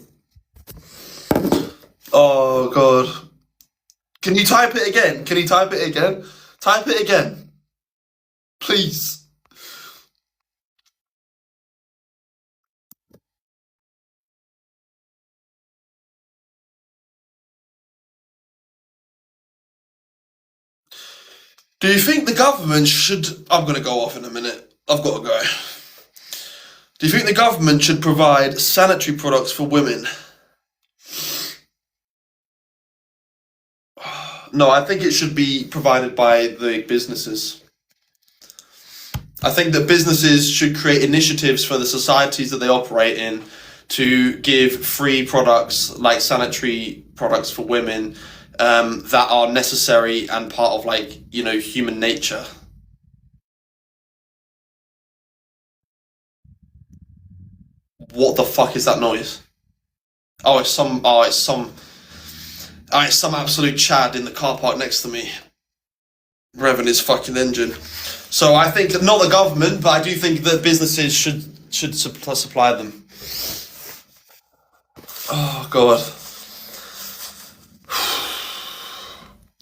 Oh, God. Can you type it again? Can you type it again? Type it again. Please. Do you think the government should... I'm going to go off in a minute. I've got to go. Do you think the government should provide sanitary products for women? No, I think it should be provided by the businesses. I think that businesses should create initiatives for the societies that they operate in to give free products like sanitary products for women that are necessary and part of, like, you know, human nature. What the fuck is that noise? Oh, it's some absolute Chad in the car park next to me, revving his fucking engine. So I think not the government, but I do think that businesses should supply them. Oh God.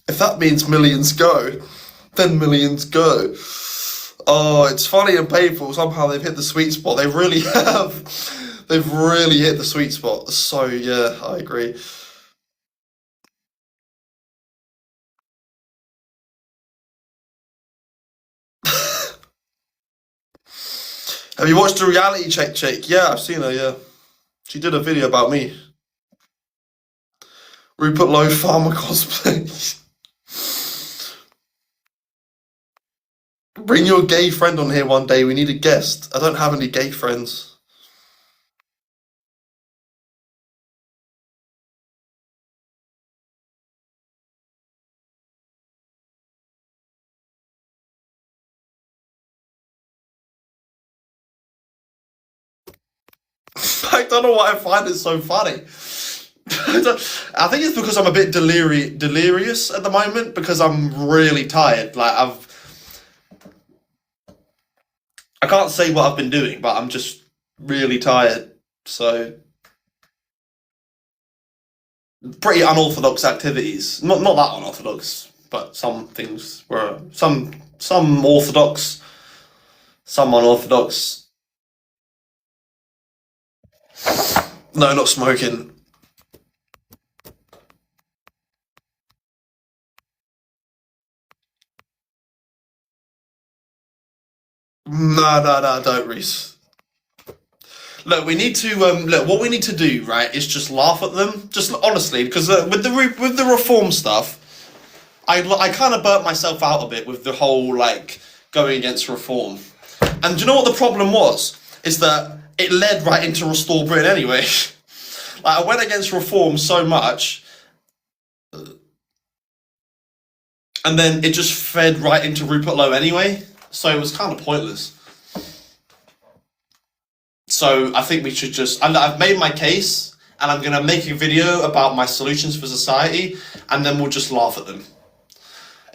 If that means millions go, then millions go. Oh, it's funny and painful. Somehow they've hit the sweet spot. They really have. They've really hit the sweet spot. So yeah, I agree. Have you watched the reality check chick? Yeah, I've seen her, yeah. She did a video about me. Rupert Lowe farmer cosplay. Bring your gay friend on here one day. We need a guest. I don't have any gay friends. I don't know why I find it so funny. I think it's because I'm a bit delirious at the moment because I'm really tired. Like I can't say what I've been doing, but I'm just really tired. So pretty unorthodox activities. Not that unorthodox, but some things were some orthodox, some unorthodox. No, not smoking. No, don't, Reese. Look, we need to look. What we need to do, right, is just laugh at them. Just honestly, because with the reform stuff, I kind of burnt myself out a bit with the whole like going against reform. And do you know what the problem was? Is that it led right into Restore Britain anyway. Like I went against reform so much, and then it just fed right into Rupert Lowe anyway. So it was kind of pointless. So I think we should just... I've made my case, and I'm going to make a video about my solutions for society, and then we'll just laugh at them.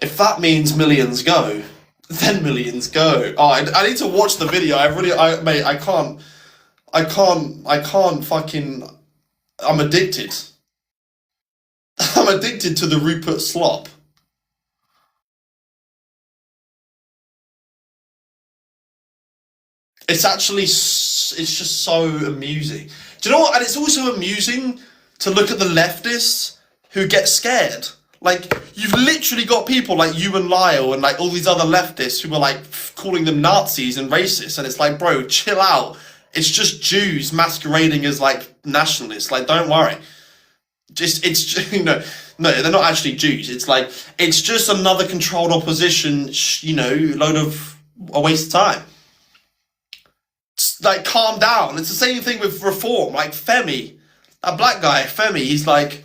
If that means millions go, then millions go. Oh, I need to watch the video. Mate, I can't fucking... I'm addicted. I'm addicted to the Rupert slop. It's just so amusing. Do you know what? And it's also amusing to look at the leftists who get scared. Like, you've literally got people like you and Lyle and like all these other leftists who are like calling them Nazis and racists, and it's like, bro, chill out. It's just Jews masquerading as like nationalists. Like, don't worry. It's no, they're not actually Jews. It's like, it's just another controlled opposition, load of a waste of time. It's like, calm down. It's the same thing with Reform. Like, Femi, that black guy, Femi, he's like,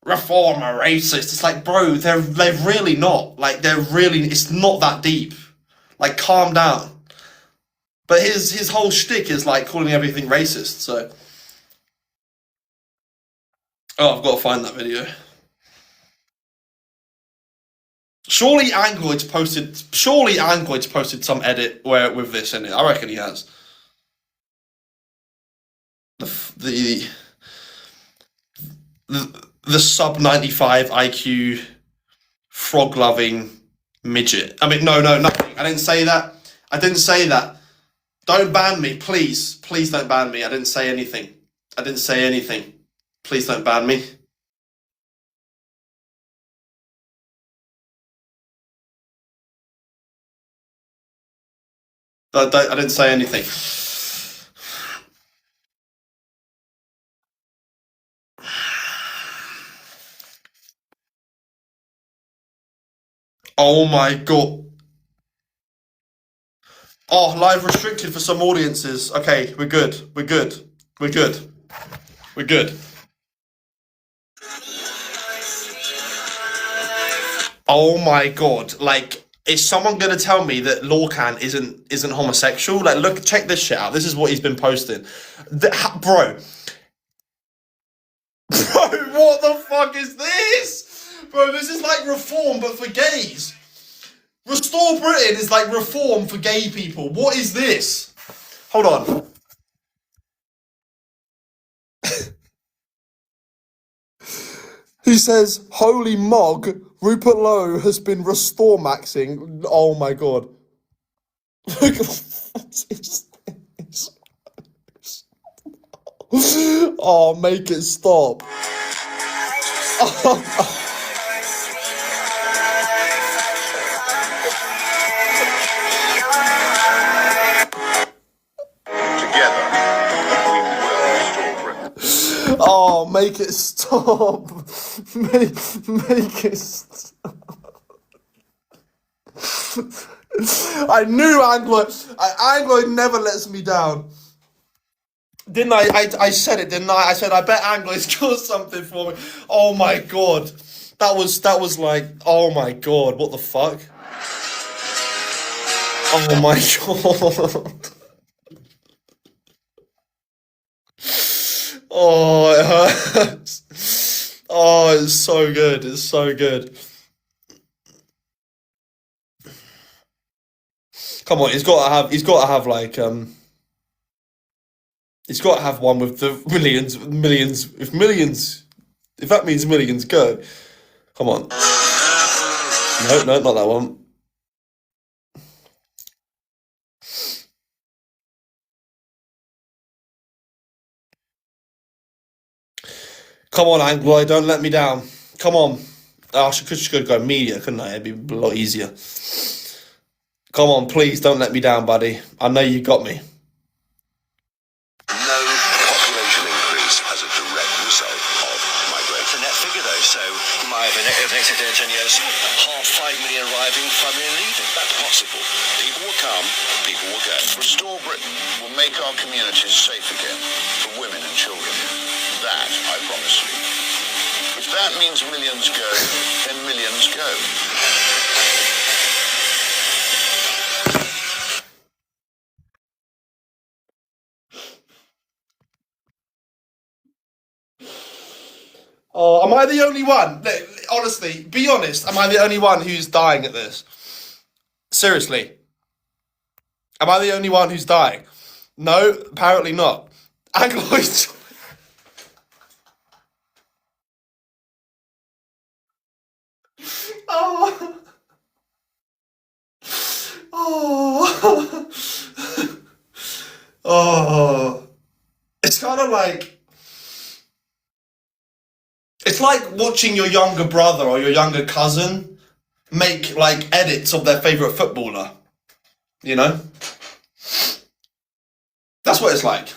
Reform are racist. It's like, bro, they're really not. Like, it's not that deep. Like, calm down. But his whole shtick is like calling everything racist, so. Oh, I've got to find that video. Surely Angloid's posted some edit with this in it. I reckon he has. The sub 95 IQ frog loving midget. I mean, no, nothing. I didn't say that. Don't ban me, please. Please don't ban me. I didn't say anything. Please don't ban me. I didn't say anything. Oh my god. Oh, live restricted for some audiences. Okay, we're good. Oh my god, like, is someone gonna tell me that Lorcan isn't homosexual? Like, look, check this shit out. This is what he's been posting. Bro, what the fuck is this? Bro, this is like Reform, but for gays. Restore Britain is like Reform for gay people. What is this? Hold on. He says, holy mog, Rupert Lowe has been restore maxing. Oh my god. Look, what is this? Oh, make it stop. Oh, make it stop. Make it stop. I knew Angloid never lets me down. Didn't I? I said it, didn't I? I said, I bet Angloid's got something for me. Oh my god. That was like, oh my god, what the fuck? Oh my god. Oh, it hurts. Oh, it's so good. It's so good. Come on, he's got to have like he's got to have one with the millions. If that means millions, go. Come on. No, not that one. Come on, Angloid, don't let me down. Come on. Oh, I could go media, couldn't I? It'd be a lot easier. Come on, please don't let me down, buddy. I know you got me. No population increase as a direct result of migration. The net figure, though, so you might have over the next 10 years, 5 million arriving, 5 million leaving. That's possible. People will come, people will go. Restore Britain will make our communities safe again for women and children. That, I promise you. If that means millions go, then millions go. Oh, am I the only one? Honestly, be honest. Am I the only one who's dying at this? Seriously. Am I the only one who's dying? No, apparently not. Angloid. Oh. Oh. Oh. It's kind of like... it's like watching your younger brother or your younger cousin make like edits of their favorite footballer. You know, that's what it's like.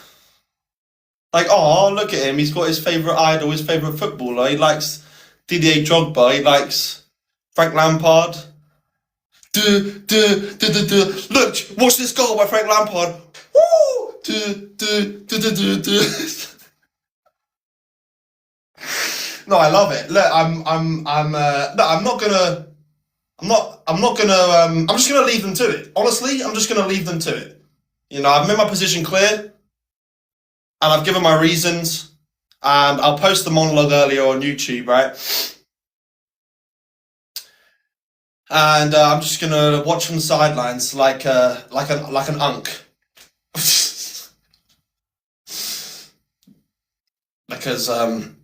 Like, oh, look at him. He's got his favorite idol, his favorite footballer. He likes Didier Drogba. He likes Frank Lampard. Look, watch this goal by Frank Lampard. Woo! No, I love it. Look, I'm just gonna leave them to it. Honestly, I'm just gonna leave them to it. You know, I've made my position clear, and I've given my reasons, and I'll post the monologue earlier on YouTube, right? And I'm just gonna watch from the sidelines like an unk. Because I'm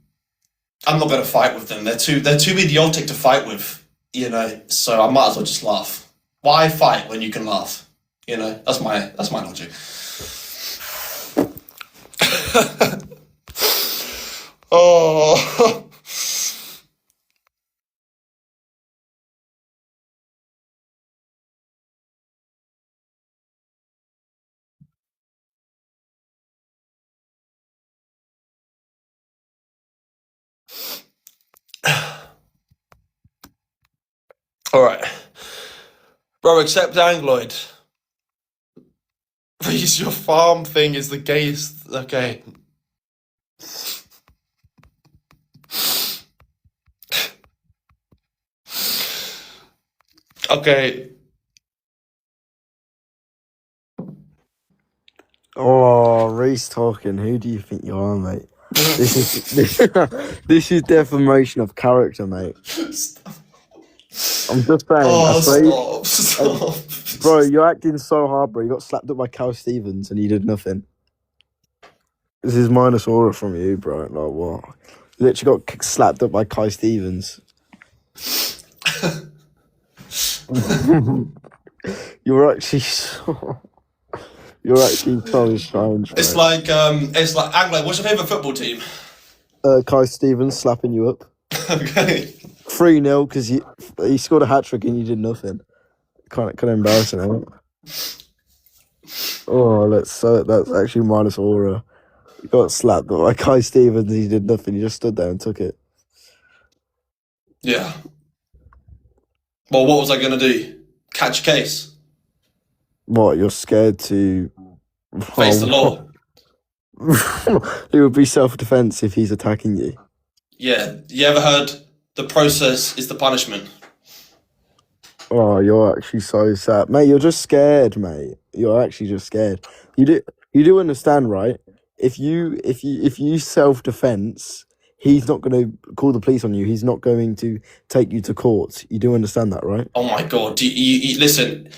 not gonna fight with them. They're too idiotic to fight with, you know. So I might as well just laugh. Why fight when you can laugh? You know, that's my logic. Oh. All right, bro. Accept Angloid. Reece, your farm thing is the gayest. Okay. Okay. Oh, Reecetalking. Who do you think you are, mate? This is defamation of character, mate. I'm just saying. Oh, stop. Bro, you're acting so hard, bro. You got slapped up by Cal Stevens and you did nothing. This is minus aura from you, bro. Like, what? You literally got slapped up by Kai Stevens. You're actually so strange. It's like Angloid. What's your favourite football team? Kai Stevens slapping you up. Okay. 3-0 because he scored a hat trick and you did nothing. Kind of embarrassing, isn't it? Oh, that's actually minus aura. You got slapped by Kai Stevens and you did nothing. You just stood there and took it. Yeah. Well, what was I gonna do? Catch a case? What? You're scared to Face the law? It would be self-defense if he's attacking you. Yeah. You ever heard the process is the punishment? Oh, you're actually so sad, mate. You're just scared, mate. You're actually just scared. You do understand, right? If you self-defense, he's not going to call the police on you. He's not going to take you to court. You do understand that, right? Oh my god! You listen.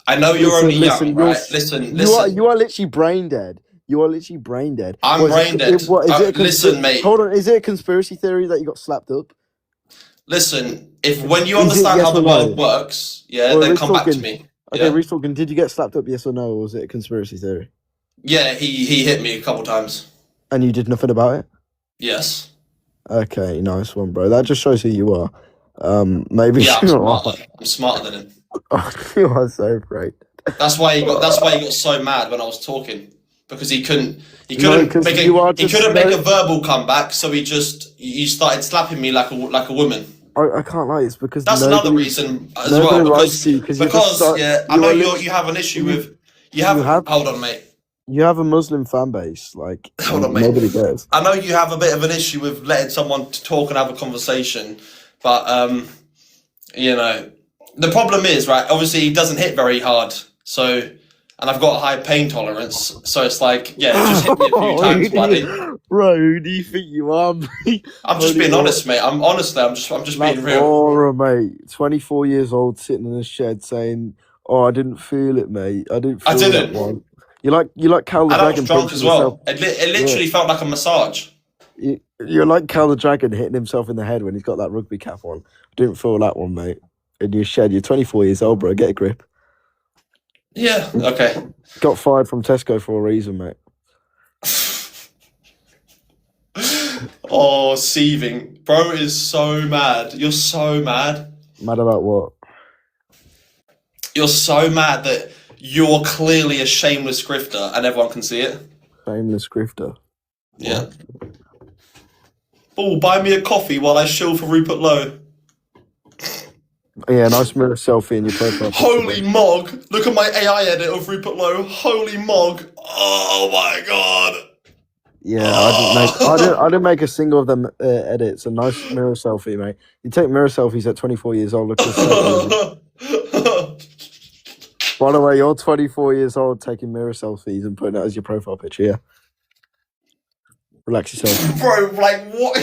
I know you're only young, right? Listen. You are literally brain dead. You are literally brain dead. I'm brain dead. Listen, mate. Hold on. Is it a conspiracy theory that you got slapped up? Listen, when you understand how the world works, then come back to me. Okay, Yeah? Reecetalking, did you get slapped up, yes or no, or was it a conspiracy theory? Yeah, he hit me a couple times. And you did nothing about it? Yes. Okay, nice one, bro. That just shows who you are. Maybe Yeah, I'm smarter than him. Oh, you are so great. That's why he got so mad when I was talking, because he couldn't make a verbal comeback, so he started slapping me like a woman. I can't lie. It's because that's another reason as well. Because I know you have an issue with hold on, mate. You have a Muslim fan base, like hold on, mate. Nobody cares. I know you have a bit of an issue with letting someone talk and have a conversation, but you know, the problem is, right? Obviously, he doesn't hit very hard, so. And I've got a high pain tolerance, so it's like, yeah, just hit me a few times, buddy. Bro, who do you think you are, mate? I'm just being honest, mate. I'm just being real. Aura, mate. 24 years old, sitting in a shed saying, "Oh, I didn't feel it, mate. I didn't feel that one." You like Cal the Dragon. I was drunk as well. It literally felt like a massage. You're like Cal the Dragon hitting himself in the head when he's got that rugby cap on. Didn't feel that one, mate. In your shed, you're 24 years old, bro. Get a grip. Yeah, okay. Got fired from Tesco for a reason, mate. Oh, seething. Bro is so mad. You're so mad. Mad about what? You're so mad that you're clearly a shameless grifter and everyone can see it. Shameless grifter. Yeah. Oh, buy me a coffee while I shill for Rupert Lowe. Yeah, nice mirror selfie in your profile picture. Holy mog! Look at my AI edit of Rupert Lowe. Holy mog! Oh my god! Yeah, I didn't make a single of them edits. A nice mirror selfie, mate. You take mirror selfies at 24 years old. Look at the By the way, you're 24 years old taking mirror selfies and putting it as your profile picture. Yeah. Relax yourself. Bro, like what?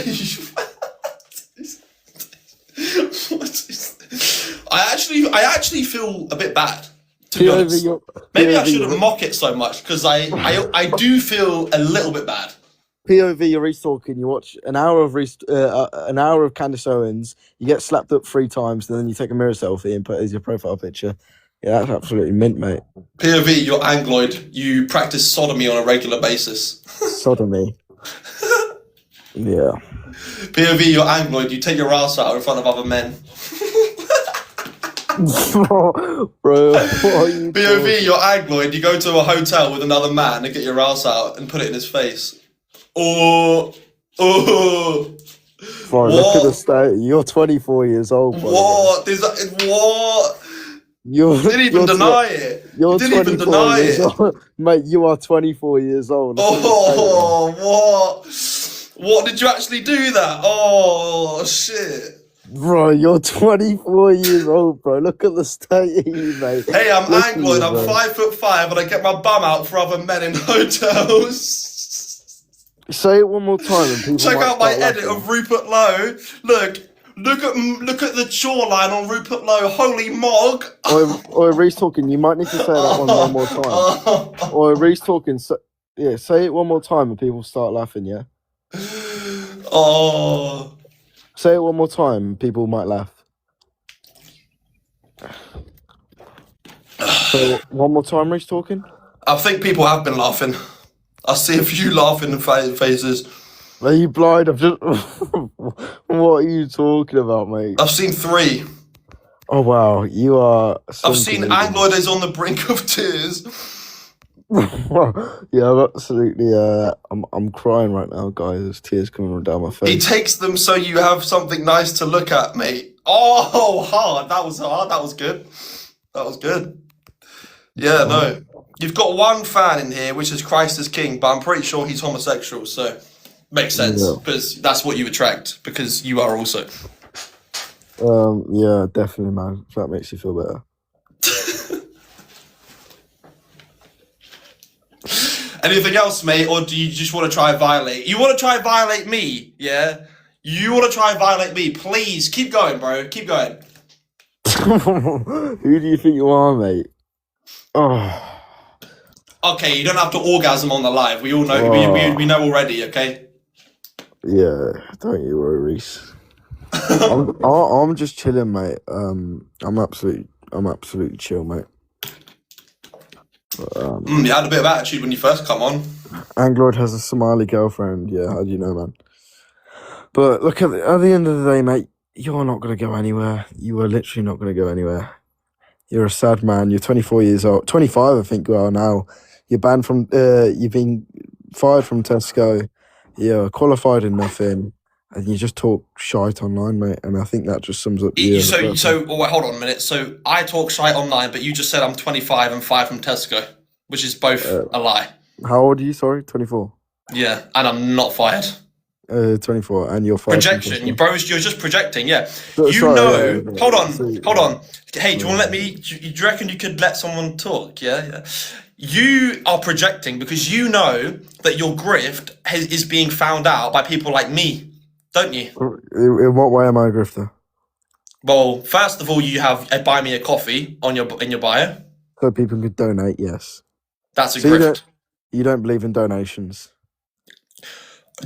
What is this? I actually feel a bit bad. To be honest, maybe I shouldn't mock it so much because I do feel a little bit bad. POV, you're Reecetalking. You watch an hour of Candace Owens. You get slapped up 3 times, and then you take a mirror selfie and put it as your profile picture. Yeah, that's absolutely mint, mate. POV, you're Angloid. You practice sodomy on a regular basis. Sodomy. Yeah. POV, you're Angloid. You take your ass out in front of other men. Bro, what are you POV, you're Angloid. You go to a hotel with another man and get your ass out and put it in his face. Oh. Bro, look at the state. You're 24 years old. What? What? You didn't even deny it. You're you didn't even deny it. Old. Mate, you are 24 years old. Oh, what? What? Did you actually do that? Oh, shit. Bro, you're 24 years old, bro. Look at the state of you, mate. Hey, I'm Angloid. I'm 5'5", and I get my bum out for other men in hotels. Say it one more time, and people check out my edit laughing. of Rupert Lowe. Look at the jawline on Rupert Lowe. Holy mog! Or Reecetalking. You might need to say that one more time. Or Reecetalking. Yeah, say it one more time, and people start laughing. Yeah. Oh. Say it one more time, and people might laugh. So one more time, Reecetalking. I think people have been laughing. I see a few laughing faces. Are you blind? I'm just. What are you talking about, mate? I've seen 3. Oh wow, you are. I've seen Angloid is on the brink of tears. Yeah, I'm absolutely. I'm crying right now, guys. There's tears coming down my face. He takes them so you have something nice to look at, mate. Oh, hard. That was hard. That was good. That was good. Yeah, no. You've got one fan in here, which is Christ is King, but I'm pretty sure he's homosexual, so makes sense because that's what you attract because you are also. Yeah, definitely, man. If that makes you feel better. Anything else, mate, or do you just want to try violate? You want to try violate me, yeah? You want to try violate me? Please keep going, bro. Keep going. Who do you think you are, mate? Oh. Okay, you don't have to orgasm on the live. We all know. We know already. Okay. Yeah, don't you worry, Reece. I'm just chilling, mate. I'm absolutely chill, mate. You had a bit of attitude when you first come on. Angloid has a Somali girlfriend. Yeah, how do you know, man? But look, at the end of the day, mate, you're not going to go anywhere. You are literally not going to go anywhere. You're a sad man. You're 24 years old. 25, I think you are now. You're banned from... you've been fired from Tesco. You're qualified in nothing. And you just talk shite online, mate. And I think that just sums up you. So wait, hold on a minute. So I talk shite online, but you just said I'm 25 and fired from Tesco, which is both a lie. How old are you? Sorry, 24. Yeah, and I'm not fired. 24, and you're fired. Projection, you're just projecting. Yeah, Hold on. Hey, do you want to let me? Do you reckon you could let someone talk? Yeah. You are projecting because you know that your grift is being found out by people like me, don't you? In what way am I a grifter? Well, first of all, you have a buy me a coffee in your bio. So people could donate, yes. That's a grift. You don't believe in donations?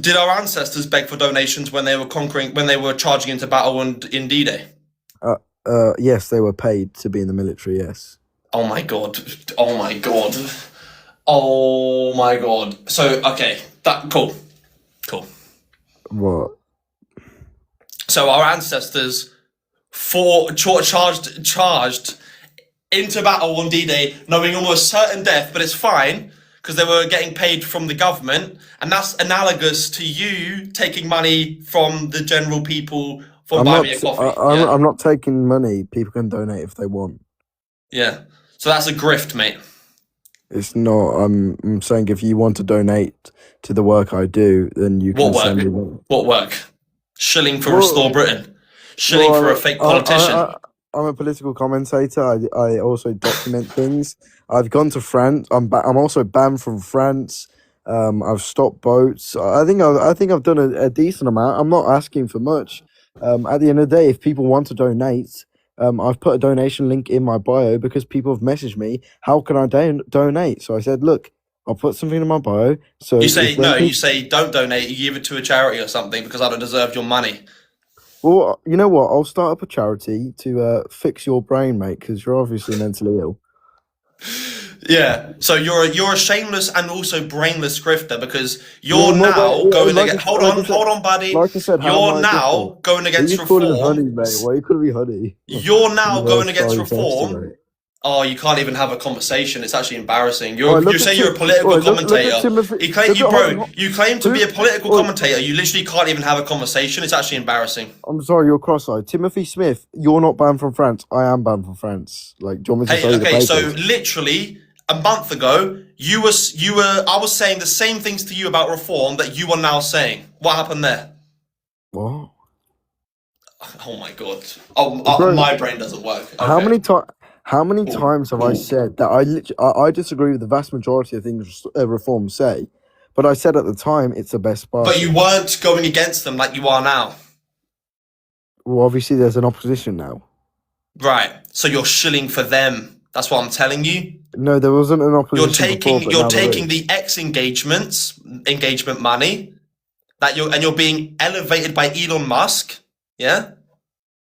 Did our ancestors beg for donations when they were charging into battle in D-Day? Yes, they were paid to be in the military, yes. Oh my god. So, okay. Cool. What? So our ancestors charged into battle on D-Day, knowing almost certain death, but it's fine because they were getting paid from the government, and that's analogous to you taking money from the general people for I'm buy not. me a coffee. I'm not taking money. People can donate if they want. Yeah. So that's a grift, mate. It's not. I'm saying if you want to donate to the work I do, then you can What send me. work? What work? Shilling for Well- Restore Britain. Shilling for a fake politician. I'm a political commentator. I also document things. I've gone to France. I'm also banned from France. I've stopped boats. I think I've done a decent amount. I'm not asking for much. At the end of the day, if people want to donate, I've put a donation link in my bio because people have messaged me. How can I donate? So I said, look, I'll put something in my bio. So You say if when no. people- You say don't donate. You give it to a charity or something because I don't deserve your money. Well, you know what? I'll start up a charity to fix your brain, mate, because you're obviously mentally ill. Yeah. So you're a shameless and also brainless grifter because you're Well, not now that- going like against. I- Hold like on, I said- hold on, buddy. Like I said, how You're am I now different? going against Why you calling reform. me honey, mate? Why you calling me honey? You're now going against Sorry, reform. Chester, mate. Oh, you can't even have a conversation. It's actually embarrassing. Oi, look You at say you're a Tim- political oi, look at commentator. Timothy- You claim look you at- bro. hold- You claim to be a political oi. commentator. You literally can't even have a conversation. It's actually embarrassing. I'm sorry, you're cross-eyed. Timothy Smith, you're not banned from France. I am banned from France. Like, do you want me to Hey, show you the okay. papers? So literally a month ago, you were. I was saying the same things to you about reform that you are now saying. What happened there? What? Oh my god. Oh, Bro, my brain doesn't work. How Okay. many times have I said that I disagree with the vast majority of things reform say, but I said at the time it's the best party. But you weren't going against them like you are now. Well, obviously there's an opposition now. Right. So you're shilling for them. That's what I'm telling you. No, there wasn't an opposition. You're before, but you're now there taking is. the engagement money that you're being elevated by Elon Musk. Yeah?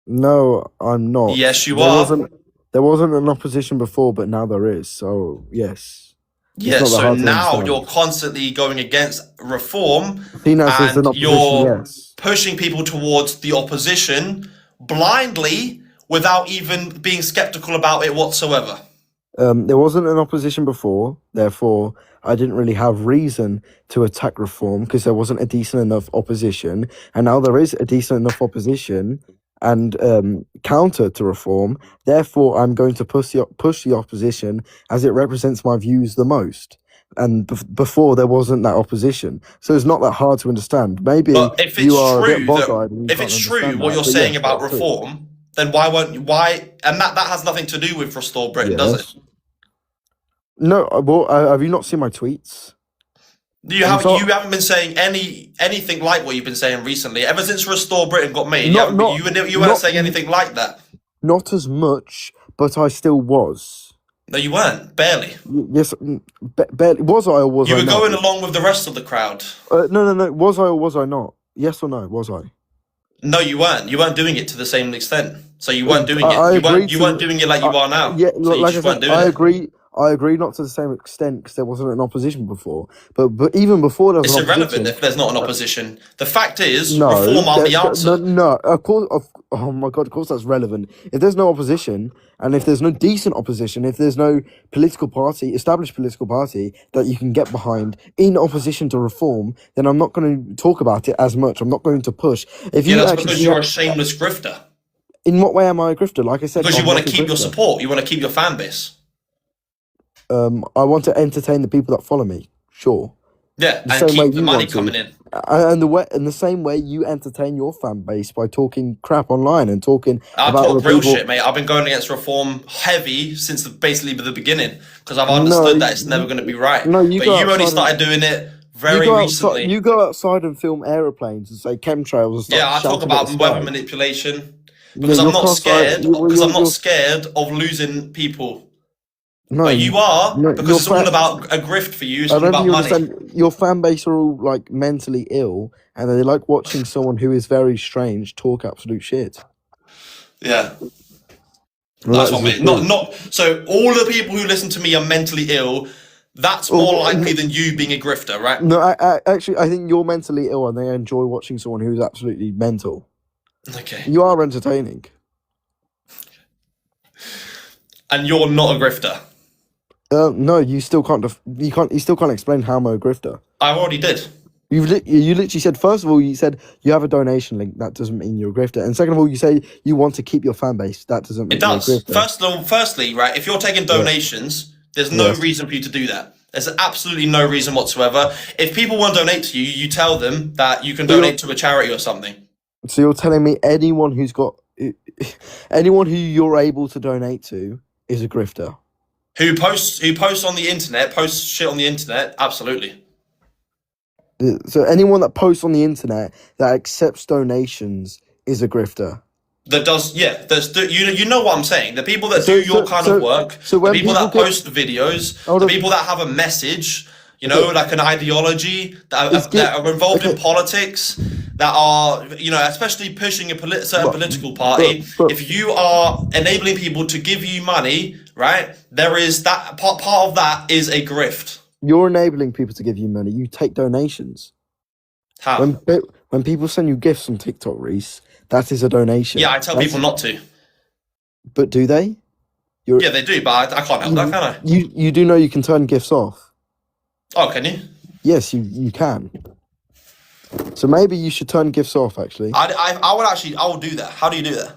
No, I'm not. Yes, you there are. There wasn't an opposition before, but now there is. So yes. It's Yeah, not that so hard to now understand. you're constantly going against reform Seen as there's an and opposition, you're yes. pushing people towards the opposition blindly without even being skeptical about it whatsoever. There wasn't an opposition before, therefore I didn't really have reason to attack reform because there wasn't a decent enough opposition, and now there is a decent enough opposition and counter to reform. Therefore, I'm going to push the opposition as it represents my views the most. And before there wasn't that opposition, so it's not that hard to understand. Maybe But if it's you are a true bit bog-eyed and you if can't it's true understand what that, you're but saying yes, about that's true. reform, then why and that has nothing to do with Restore Britain, does it? Yes. No, well, have you not seen my tweets? You I'm so- haven't been saying anything like what you've been saying recently. Ever since Restore Britain got made, Not- you weren't not- saying anything like that. Not as much, but I still was. No, you weren't. Barely. Yes, barely. Was I or was You I were not? going along with the rest of the crowd. No. Was I or was I not? Yes or no? Was I? No, you weren't. You weren't doing it to the same extent. So you weren't doing I it. agree You weren't doing it like you are now. Yeah, So you like I just weren't said, doing I it. agree. I agree, not to the same extent because there wasn't an opposition before. But even before there was It's an irrelevant opposition. if there's not an opposition. The fact is, No, reform aren't the answer. No, of course. Oh my god, of course that's relevant. If there's no opposition, and if there's no decent opposition, if there's no established political party that you can get behind in opposition to reform, then I'm not going to talk about it as much. I'm not going to push. If Yeah, you that's actually, because you're a shameless grifter. in what way am I a grifter? Like I said, Because you I'm want not to a keep your grifter. support. You want to keep your fan base. I want to entertain the people that follow me. Sure. Yeah, The and same way keep the you money want to. coming in. And in the same way you entertain your fan base by talking crap online and talking I about talk other real people. shit, mate. I've been going against reform heavy since basically the beginning because I've understood that it's never going to be right. No, you but go you only outside started doing it very recently. You go outside and film aeroplanes and say chemtrails and stuff. Yeah, I talk about weather manipulation because you're I'm not cross-eyed. scared. You- Because I'm you're- not scared of losing people. No, But you are no, because your it's all fan- about a grift for you. It's I all don't about think you money. understand. Your fan base are all like mentally ill, and they like watching someone who is very strange talk absolute shit. Yeah. Well, That's that what I is mean. the truth. So all the people who listen to me are mentally ill. That's Or- more likely than you being a grifter, right? No, actually, I think you're mentally ill and they enjoy watching someone who's absolutely mental. Okay. You are entertaining. And you're not a grifter. No, you still can't. You still can't explain how I'm a grifter. I already did. You literally said, first of all, you said you have a donation link. That doesn't mean you're a grifter. And second of all, you say you want to keep your fan base. That doesn't mean It does. you're a grifter. Firstly, right, if you're taking donations, there's no Yes. reason for you to do that. There's absolutely no reason whatsoever. If people want to donate to you, you tell them that you can donate to a charity or something. So you're telling me anyone who you're able to donate to is a grifter? Who posts on the internet, posts shit on the internet, absolutely. So anyone that posts on the internet that accepts donations is a grifter. That does, yeah. You know what I'm saying. The people that So- do your so- kind so- of work, so the when people that people get- post the videos, Hold the on. people that have a message, you know, like an ideology, that are involved in okay. politics, that are, you know, especially pushing a certain political party. but- If you are enabling people to give you money, right, there is that part of that is a grift. You're enabling people to give you money. You take donations. How? When people send you gifts on TikTok, Reese, that is a donation. Yeah, I tell people not to. But do they? Yeah, they do, but I can't help that, can I? You do know you can turn gifts off. Oh, can you? Yes, you can. So maybe you should turn gifts off. Actually, I will do that. How do you do that?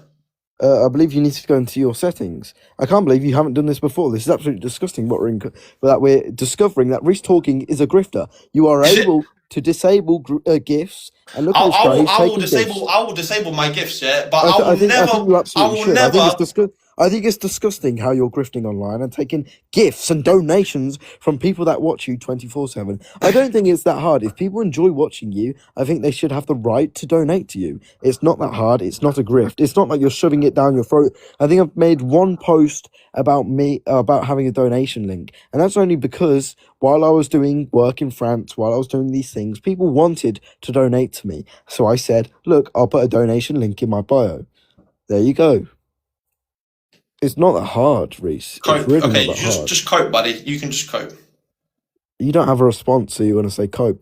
I believe you need to go into your settings. I can't believe you haven't done this before. This is absolutely disgusting. We're discovering that Reecetalking is a grifter. You are able to disable gifts. And look at this guy. He's taking gifts. I will disable my gifts, yeah, but I think you absolutely should. never. I think it's disgusting how you're grifting online and taking gifts and donations from people that watch you 24/7. I don't think it's that hard. If people enjoy watching you, I think they should have the right to donate to you. It's not that hard. It's not a grift. It's not like you're shoving it down your throat. I think I've made one post about having a donation link, and that's only because while I was doing work in France, while I was doing these things, people wanted to donate to me. So I said, look, I'll put a donation link in my bio. There you go. It's not that hard, Reese. Cope. It's really Okay, not that hard. just cope, buddy. You can just cope. You don't have a response, so you want to say cope.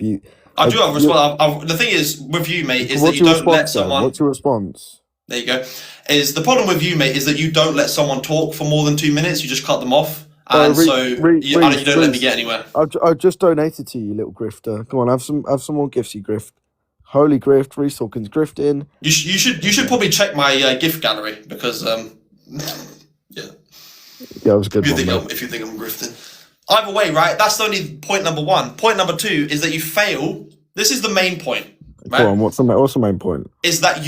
I do have a response. The thing is with you, mate, is that you don't let someone. What's your response? There you go. Is the problem with you, mate, is that you don't let someone talk for more than 2 minutes. You just cut them off, and you don't let me get anywhere. I've just donated to you, little grifter. Come on, have some more gifts, you grift. Holy grift, Reecetalking's grifting. You should probably check my gift gallery because yeah. Yeah, it was a good one. If you think I'm grifting. Either way, right? That's only point number one. Point number two is that you fail. This is the main point. Right? Go on, what's the main point? Is that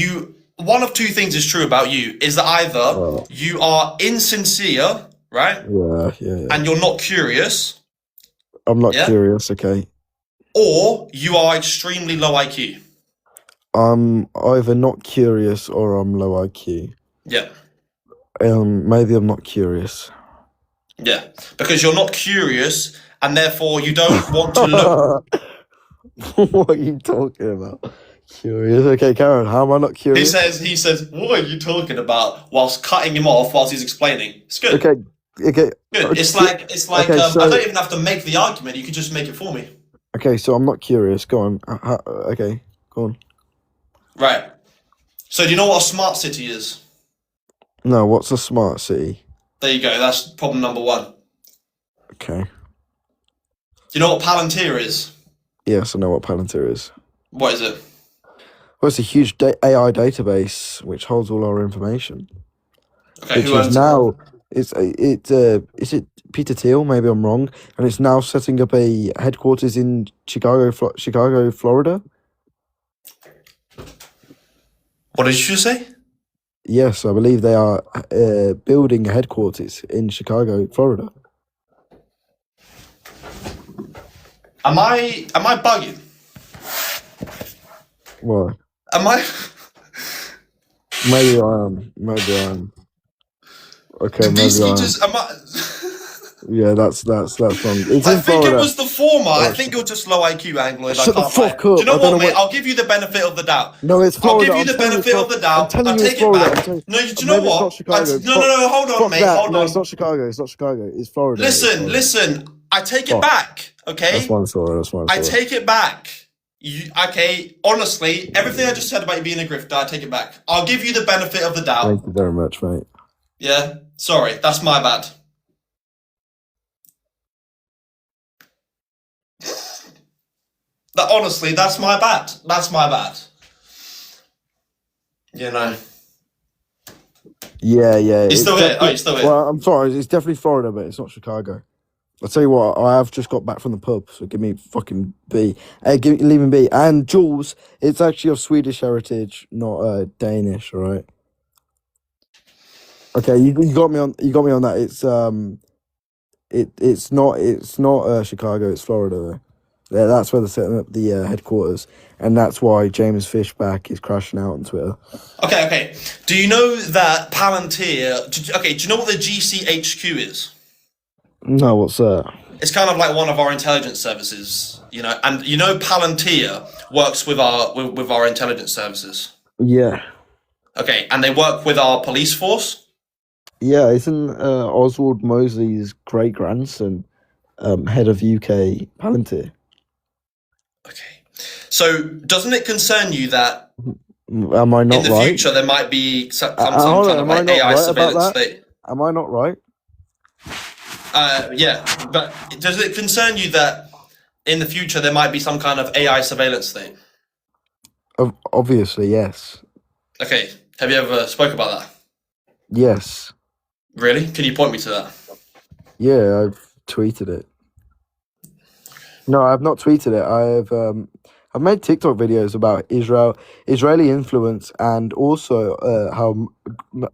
one of two things is true about you. Is that either you are insincere, right? Yeah. And you're not curious. I'm not curious, okay. Or you are extremely low IQ. I'm either not curious or I'm low IQ. Yeah. Maybe I'm not curious. Yeah. Because you're not curious and therefore you don't want to look. What are you talking about? Curious. Okay, Karen, how am I not curious? He says, what are you talking about? Whilst cutting him off whilst he's explaining. It's good. Okay. Good. It's like okay, so, I don't even have to make the argument. You can just make it for me. Okay, so I'm not curious. Go on. Okay, go on. Right. So do you know what a smart city is? No, what's a smart city? There you go. That's problem number one. Okay. Do you know what Palantir is? Yes, I know what Palantir is. What is it? Well, it's a huge AI database which holds all our information. Okay, which is now is it Peter Thiel? Maybe I'm wrong, and it's now setting up a headquarters in Chicago, Florida. What did you say? Yes, I believe they are building a headquarters in Chicago, Florida. Am I bugging? Why? Am I? Maybe I am. Okay, maybe I am. Yeah, that's wrong. It's I in think Florida. it was the former. I think you're just low IQ, Angloid. Shut the fuck up. Do you know I don't what, know mate? what- I'll give you the benefit of the doubt. No, it's Florida. I'll give you the benefit of the doubt. I'm telling you take it's it Florida. back. I'm No, do you maybe know it's what? not Chicago. No, hold on, Fuck mate. that. Hold No, on. it's not Chicago. It's not Chicago. It's Florida. It's Florida. Listen. I I take it Fuck. back. Okay. That's one story. That's one I story. take it back. Okay, honestly, everything I just said about you being a grifter, I take it back. I'll give you the benefit of the doubt. Thank you very much, mate. Yeah, sorry, that's my bad. Honestly, that's my bad. That's my bad. You know. Yeah. You still here? Oh, you still here? Well, I'm sorry. It's definitely Florida, but it's not Chicago. I'll tell you what. I have just got back from the pub, so give me fucking B. Leave me B. And Jules, it's actually of Swedish heritage, not Danish. All right. Okay, you got me on. You got me on that. It's not Chicago. It's Florida though. Yeah, that's where they're setting up the headquarters, and that's why James Fishback is crashing out on Twitter. Okay. Do you know that Palantir? Do you know what the GCHQ is? No, what's that? It's kind of like one of our intelligence services, you know. And you know, Palantir works with our intelligence services. Yeah. Okay, and they work with our police force. Yeah, isn't Oswald Mosley's great grandson head of UK Palantir? Okay, so doesn't it concern you that Am I not in the right? future there might be some hold kind on, of am I like not AI right about surveillance that? state? Am I not right? Yeah, but does it concern you that in the future there might be some kind of AI surveillance state? Obviously, yes. Okay, have you ever spoke about that? Yes. Really? Can you point me to that? Yeah, I've tweeted it. No, I've not tweeted it. I've made TikTok videos about Israeli influence, and also how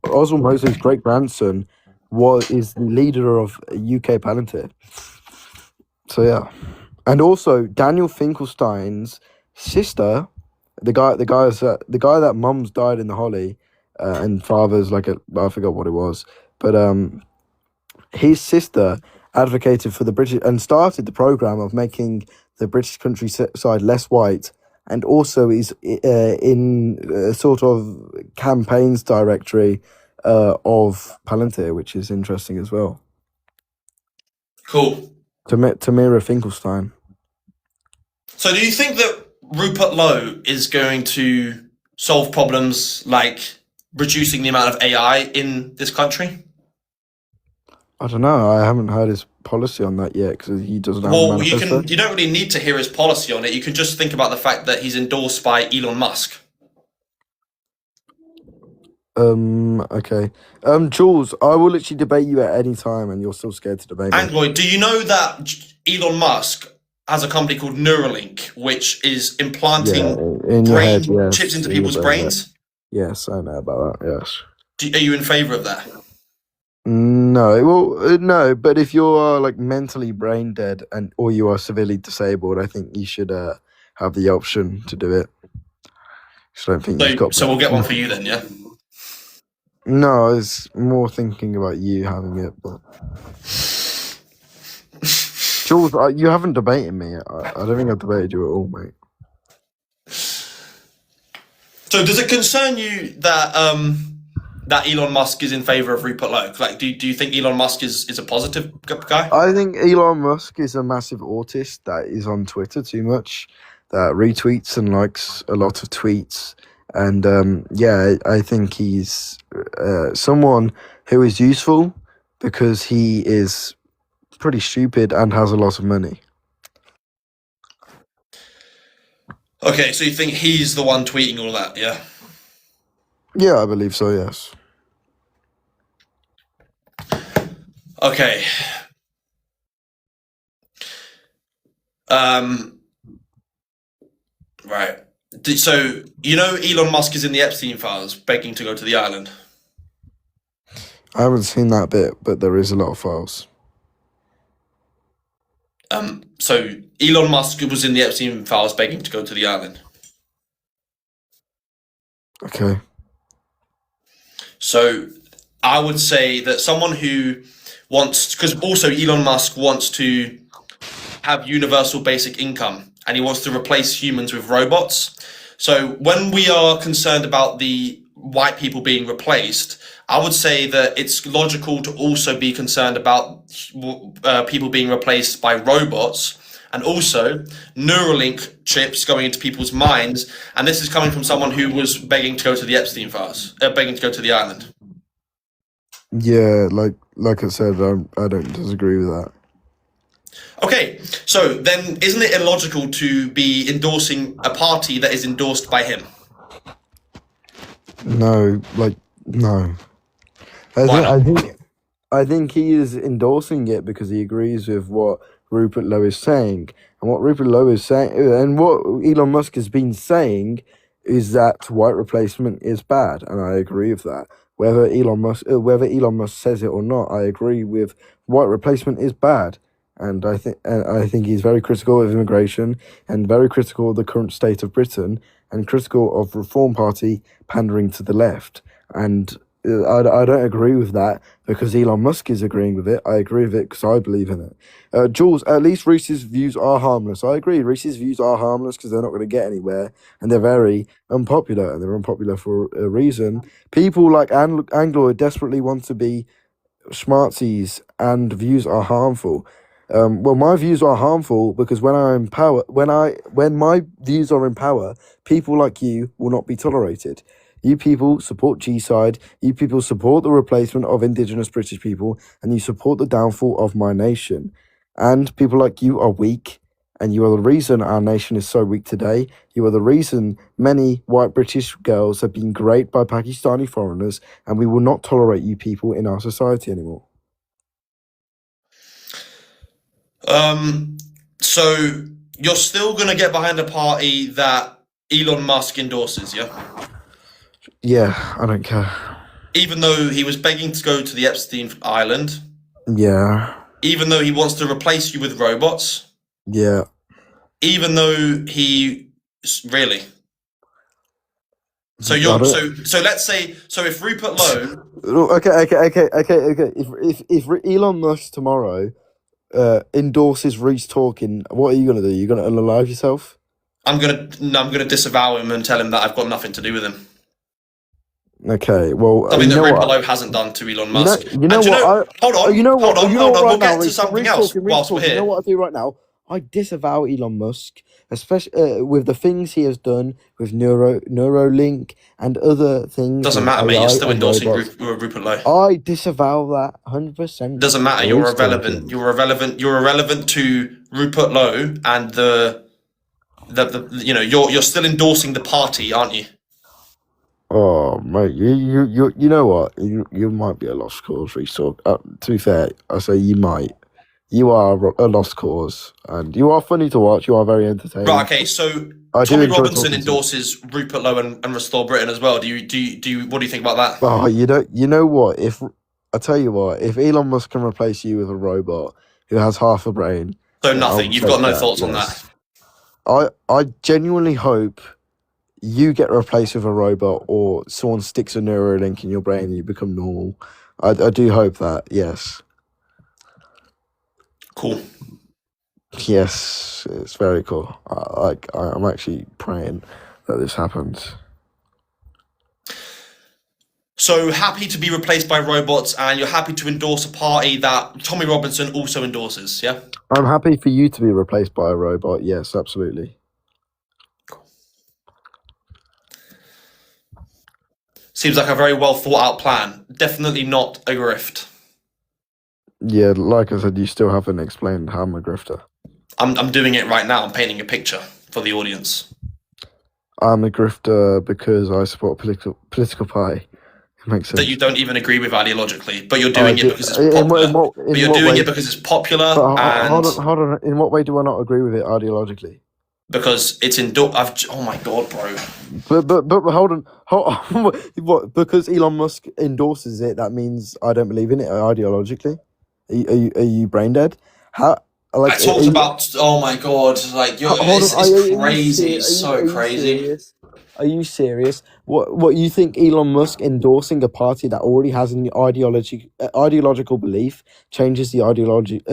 Oswald Mosley's great grandson is the leader of UK Palantir. So yeah, and also Daniel Finkelstein's sister, the guy that mum's died in the Holly, and father's like I forgot what it was, but his sister advocated for the British and started the program of making the British countryside less white, and also is in a sort of campaigns directory of Palantir, which is interesting as well. Cool. Tamira Finkelstein. So do you think that Rupert Lowe is going to solve problems like reducing the amount of AI in this country? I don't know. I haven't heard his policy on that yet because he doesn't have a Well, manifesto. you don't really need to hear his policy on it. You can just think about the fact that he's endorsed by Elon Musk. Okay. Jules, I will literally debate you at any time, and you're still scared to debate me. Angloid, do you know that Elon Musk has a company called Neuralink, which is implanting in your head, brain yes, chips into in your people's brain, brains? Yes, I know about that. Yes. Are you in favour of that? No, well, no. But if you are like mentally brain dead or you are severely disabled, I think you should have the option to do it. So I don't think you've got. So we'll get one for you then, yeah. No, I was more thinking about you having it, but Jules, you haven't debated me. I don't think I've debated you at all, mate. So does it concern you that that Elon Musk is in favour of Rupert Lowe? Like, do you think Elon Musk is a positive guy? I think Elon Musk is a massive autist that is on Twitter too much, that retweets and likes a lot of tweets. And I think he's someone who is useful because he is pretty stupid and has a lot of money. Okay, so you think he's the one tweeting all that, yeah? Yeah, I believe so, yes. Okay. Right. So, you know Elon Musk is in the Epstein files begging to go to the island? I haven't seen that bit, but there is a lot of files. So Elon Musk was in the Epstein files begging to go to the island. Okay. So I would say that someone who wants, because also Elon Musk wants to have universal basic income and he wants to replace humans with robots. So when we are concerned about white people being replaced, I would say that it's logical to also be concerned about people being replaced by robots, and also Neuralink chips going into people's minds. And this is coming from someone who was begging to go to the Epstein files, begging to go to the island. Yeah, like I said, I don't disagree with that. Okay, so then isn't it illogical to be endorsing a party that is endorsed by him? No, no. Why not? I think he is endorsing it because he agrees with what Rupert Lowe is saying. And what Rupert Lowe is saying, and what Elon Musk has been saying, is that white replacement is bad, and I agree with that. Whether Elon Musk says it or not, I agree with white replacement is bad. And I think he's very critical of immigration and very critical of the current state of Britain and critical of Reform Party pandering to the left. And I don't agree with that because Elon Musk is agreeing with it. I agree with it because I believe in it. Jules, at least Reese's views are harmless. I agree. Reese's views are harmless because they're not going to get anywhere and they're very unpopular, and they're unpopular for a reason. People like Angloid desperately want to be smartsies, and views are harmful. Well, my views are harmful because when my views are in power, people like you will not be tolerated. You people support G-side, you people support the replacement of Indigenous British people, and you support the downfall of my nation. And people like you are weak, and you are the reason our nation is so weak today. You are the reason many white British girls have been raped by Pakistani foreigners, and we will not tolerate you people in our society anymore. So you're still going to get behind a party that Elon Musk endorses, yeah? Yeah, I don't care. Even though he was begging to go to the Epstein Island? Yeah. Even though he wants to replace you with robots? Yeah. Even though he... Really? So let's say, if Rupert Lowe... Okay. If Elon Musk tomorrow endorses Reecetalking, what are you gonna do? You're gonna unalive yourself? I'm gonna disavow him and tell him that I've got nothing to do with him. Okay, well, Something that Rupert Lowe hasn't done to Elon Musk. Hold on. We'll get to something else whilst we're here. You know what I do right now? I disavow Elon Musk, especially with the things he has done with Neuralink and other things. Doesn't matter, mate. You're still endorsing Rupert Lowe. I disavow that 100%. Doesn't matter. You're irrelevant. You're irrelevant to Rupert Lowe and the you're still endorsing the party, aren't you? Oh mate, you know what? You might be a lost cause, Reecetalk. To be fair, I say you might. You are a lost cause, and you are funny to watch. You are very entertaining. Right. Okay. So Tommy Robinson endorses Rupert Lowe and Restore Britain as well. Do you? What do you think about that? Oh, you know what? If I tell you what, if Elon Musk can replace you with a robot who has half a brain, so nothing. You've got no thoughts on that. I genuinely hope you get replaced with a robot, or someone sticks a Neuralink in your brain and you become normal. I do hope that. Yes. Cool. Yes, it's very cool. I'm actually praying that this happens. So happy to be replaced by robots, and you're happy to endorse a party that Tommy Robinson also endorses, yeah? I'm happy for you to be replaced by a robot. Yes, absolutely. Cool. Seems like a very well thought out plan. Definitely not a grift. Yeah, like I said, you still haven't explained how I'm a grifter. I'm doing it right now. I'm painting a picture for the audience. I'm a grifter because I support a political party. It makes sense. That you don't even agree with ideologically, but you're doing it because it's popular. But you're doing it because it's popular. Hold on. In what way do I not agree with it ideologically? Because it's oh my god, bro. But hold on. What? Because Elon Musk endorses it, that means I don't believe in it ideologically? Are you brain dead? How? Like, I talked about. Oh my god! Like, it's crazy. It's so crazy. Serious? Are you serious? What you think? Elon Musk endorsing a party that already has an ideological belief changes the ideology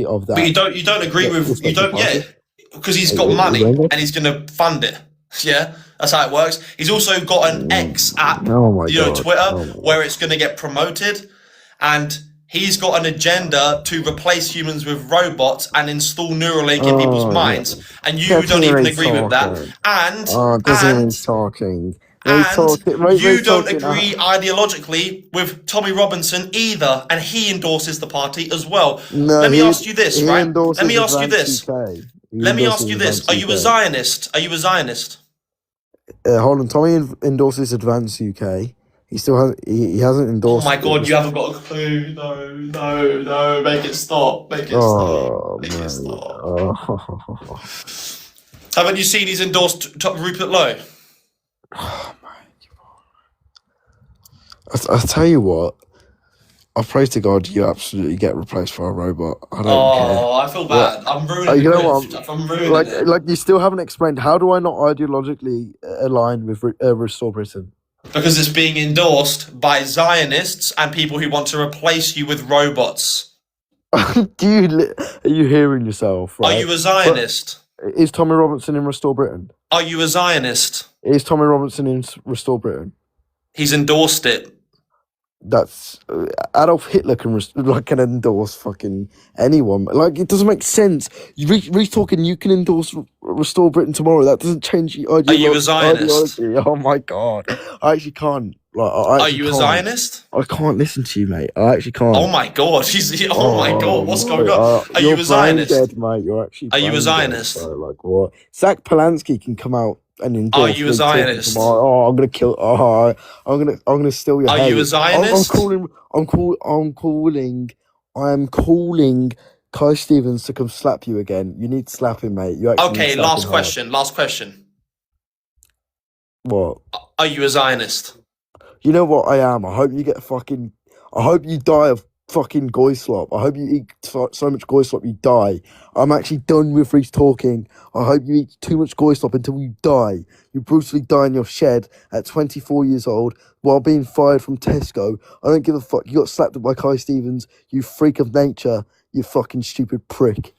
of that? But you don't agree with you don't. Yeah, because he's got money and he's going to fund it. Yeah, that's how it works. He's also got an X app, Oh my god. Twitter, Oh my where it's going to get promoted, and he's got an agenda to replace humans with robots and install Neuralink in people's minds. And you Get don't him even Reece agree with that. talking. And Doesn't even talking. you don't agree ideologically with Tommy Robinson either, and he endorses the party as well. No, Let me ask you this, right? Let me ask you this. Let me ask you this. Are you a Zionist? Are you a Zionist? Hold on, Tommy endorses Advance UK. He still has. He hasn't endorsed. Oh my god, you haven't got a clue. No. Make it stop. Make it stop. Make it stop. Oh. Haven't you seen he's endorsed Rupert Lowe? Oh my god. I tell you what. I pray to God you absolutely get replaced by a robot. I don't care. I feel bad. I'm ruining you the know quiz. what? I'm ruining it. Like you still haven't explained. How do I not ideologically align with Restore Britain? Because it's being endorsed by Zionists and people who want to replace you with robots. Are you hearing yourself? Right? Are you a Zionist? Is Tommy Robinson in Restore Britain? Are you a Zionist? Is Tommy Robinson in Restore Britain? He's endorsed it. That's Adolf Hitler can endorse fucking anyone. Like, it doesn't make sense. Talking, you can endorse Restore Britain tomorrow. That doesn't change the Are you a Zionist? ideology. Oh my god, I actually can't. Are you a Zionist? I can't listen to you, mate. I actually can't. Oh my god, oh my god, what's going on? Are you a Zionist? Dead, mate. You're actually. Are you a Zionist? Dead, like what? Zach Polanski can come out and endorse. Are you a Zionist? I'm gonna kill. I'm gonna steal your. Are head. you a Zionist? I'm calling Kai Stevens to come slap you again. You need to slap him, mate. You actually okay, last question. What? Are you a Zionist? You know what I am? I hope you I hope you die of fucking goy slop. I hope you eat so much goy slop you die. I'm actually done with Reece talking. I hope you eat too much goy slop until you die. You brutally die in your shed at 24 years old while being fired from Tesco. I don't give a fuck. You got slapped by Kai Stevens. You freak of nature. You fucking stupid prick.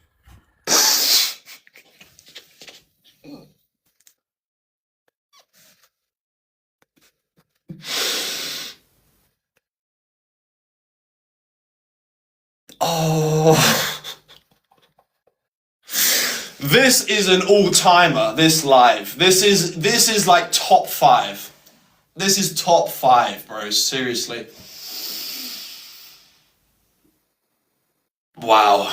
Oh, this is an all-timer. This live. This is like top 5. This is top 5, bro. Seriously. Wow.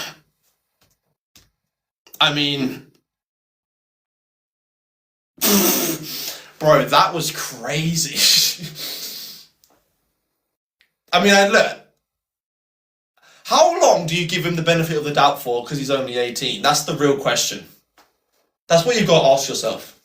I mean, bro, that was crazy. I mean, look. How long do you give him the benefit of the doubt for because he's only 18? That's the real question. That's what you've got to ask yourself.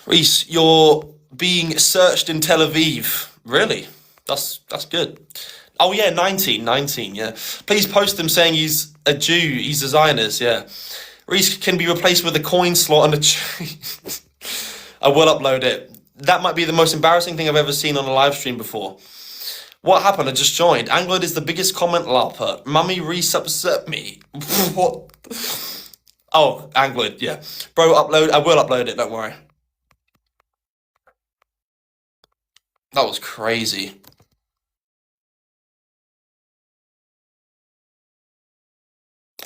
Reece, you're being searched in Tel Aviv. Really? That's good. Oh yeah, 19, yeah. Please post him saying he's a Jew, he's a Zionist, yeah. Reece can be replaced with a coin slot and a tree. I will upload it. That might be the most embarrassing thing I've ever seen on a live stream before. What happened? I just joined. Angloid is the biggest comment larper. Mummy Reece upset me. What? Oh, Angloid, yeah. Bro, upload. I will upload it, don't worry. That was crazy.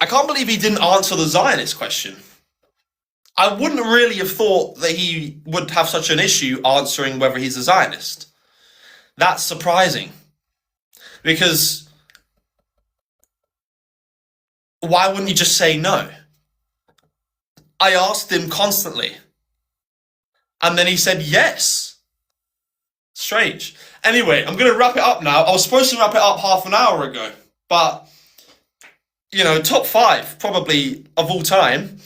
I can't believe he didn't answer the Zionist question. I wouldn't really have thought that he would have such an issue answering whether he's a Zionist. That's surprising. Because why wouldn't you just say no? I asked him constantly. And then he said yes. Strange. Anyway, I'm going to wrap it up now. I was supposed to wrap it up half an hour ago. But you know, top 5 probably of all time.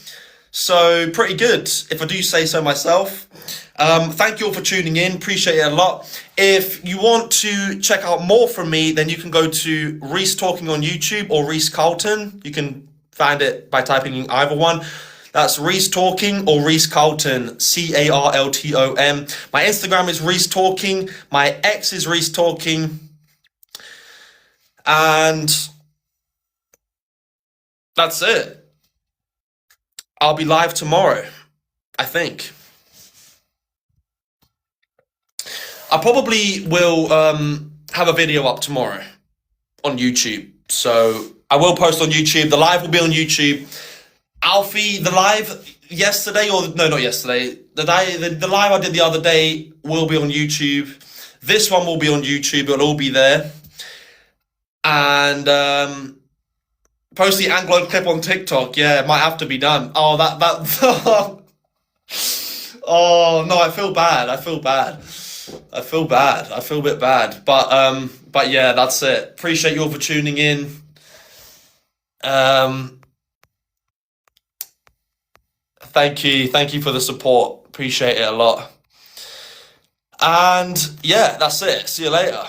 So pretty good, if I do say so myself. Thank you all for tuning in. Appreciate it a lot. If you want to check out more from me, then you can go to Reecetalking on YouTube or Reece Carlton. You can find it by typing in either one. That's Reecetalking or Reecetalton, Carlton. My Instagram is Reecetalking. My X is Reecetalking. And that's it. I'll be live tomorrow, I think. I probably will have a video up tomorrow on YouTube. So I will post on YouTube. The live will be on YouTube. Alfie, the live yesterday, or no, not yesterday. The live I did the other day will be on YouTube. This one will be on YouTube. It'll all be there. And post the Angloid clip on TikTok. Yeah, it might have to be done. Oh, that. Oh no, I feel bad. I feel a bit bad. But yeah, that's it. Appreciate you all for tuning in. Thank you for the support. Appreciate it a lot. And yeah, that's it. See you later.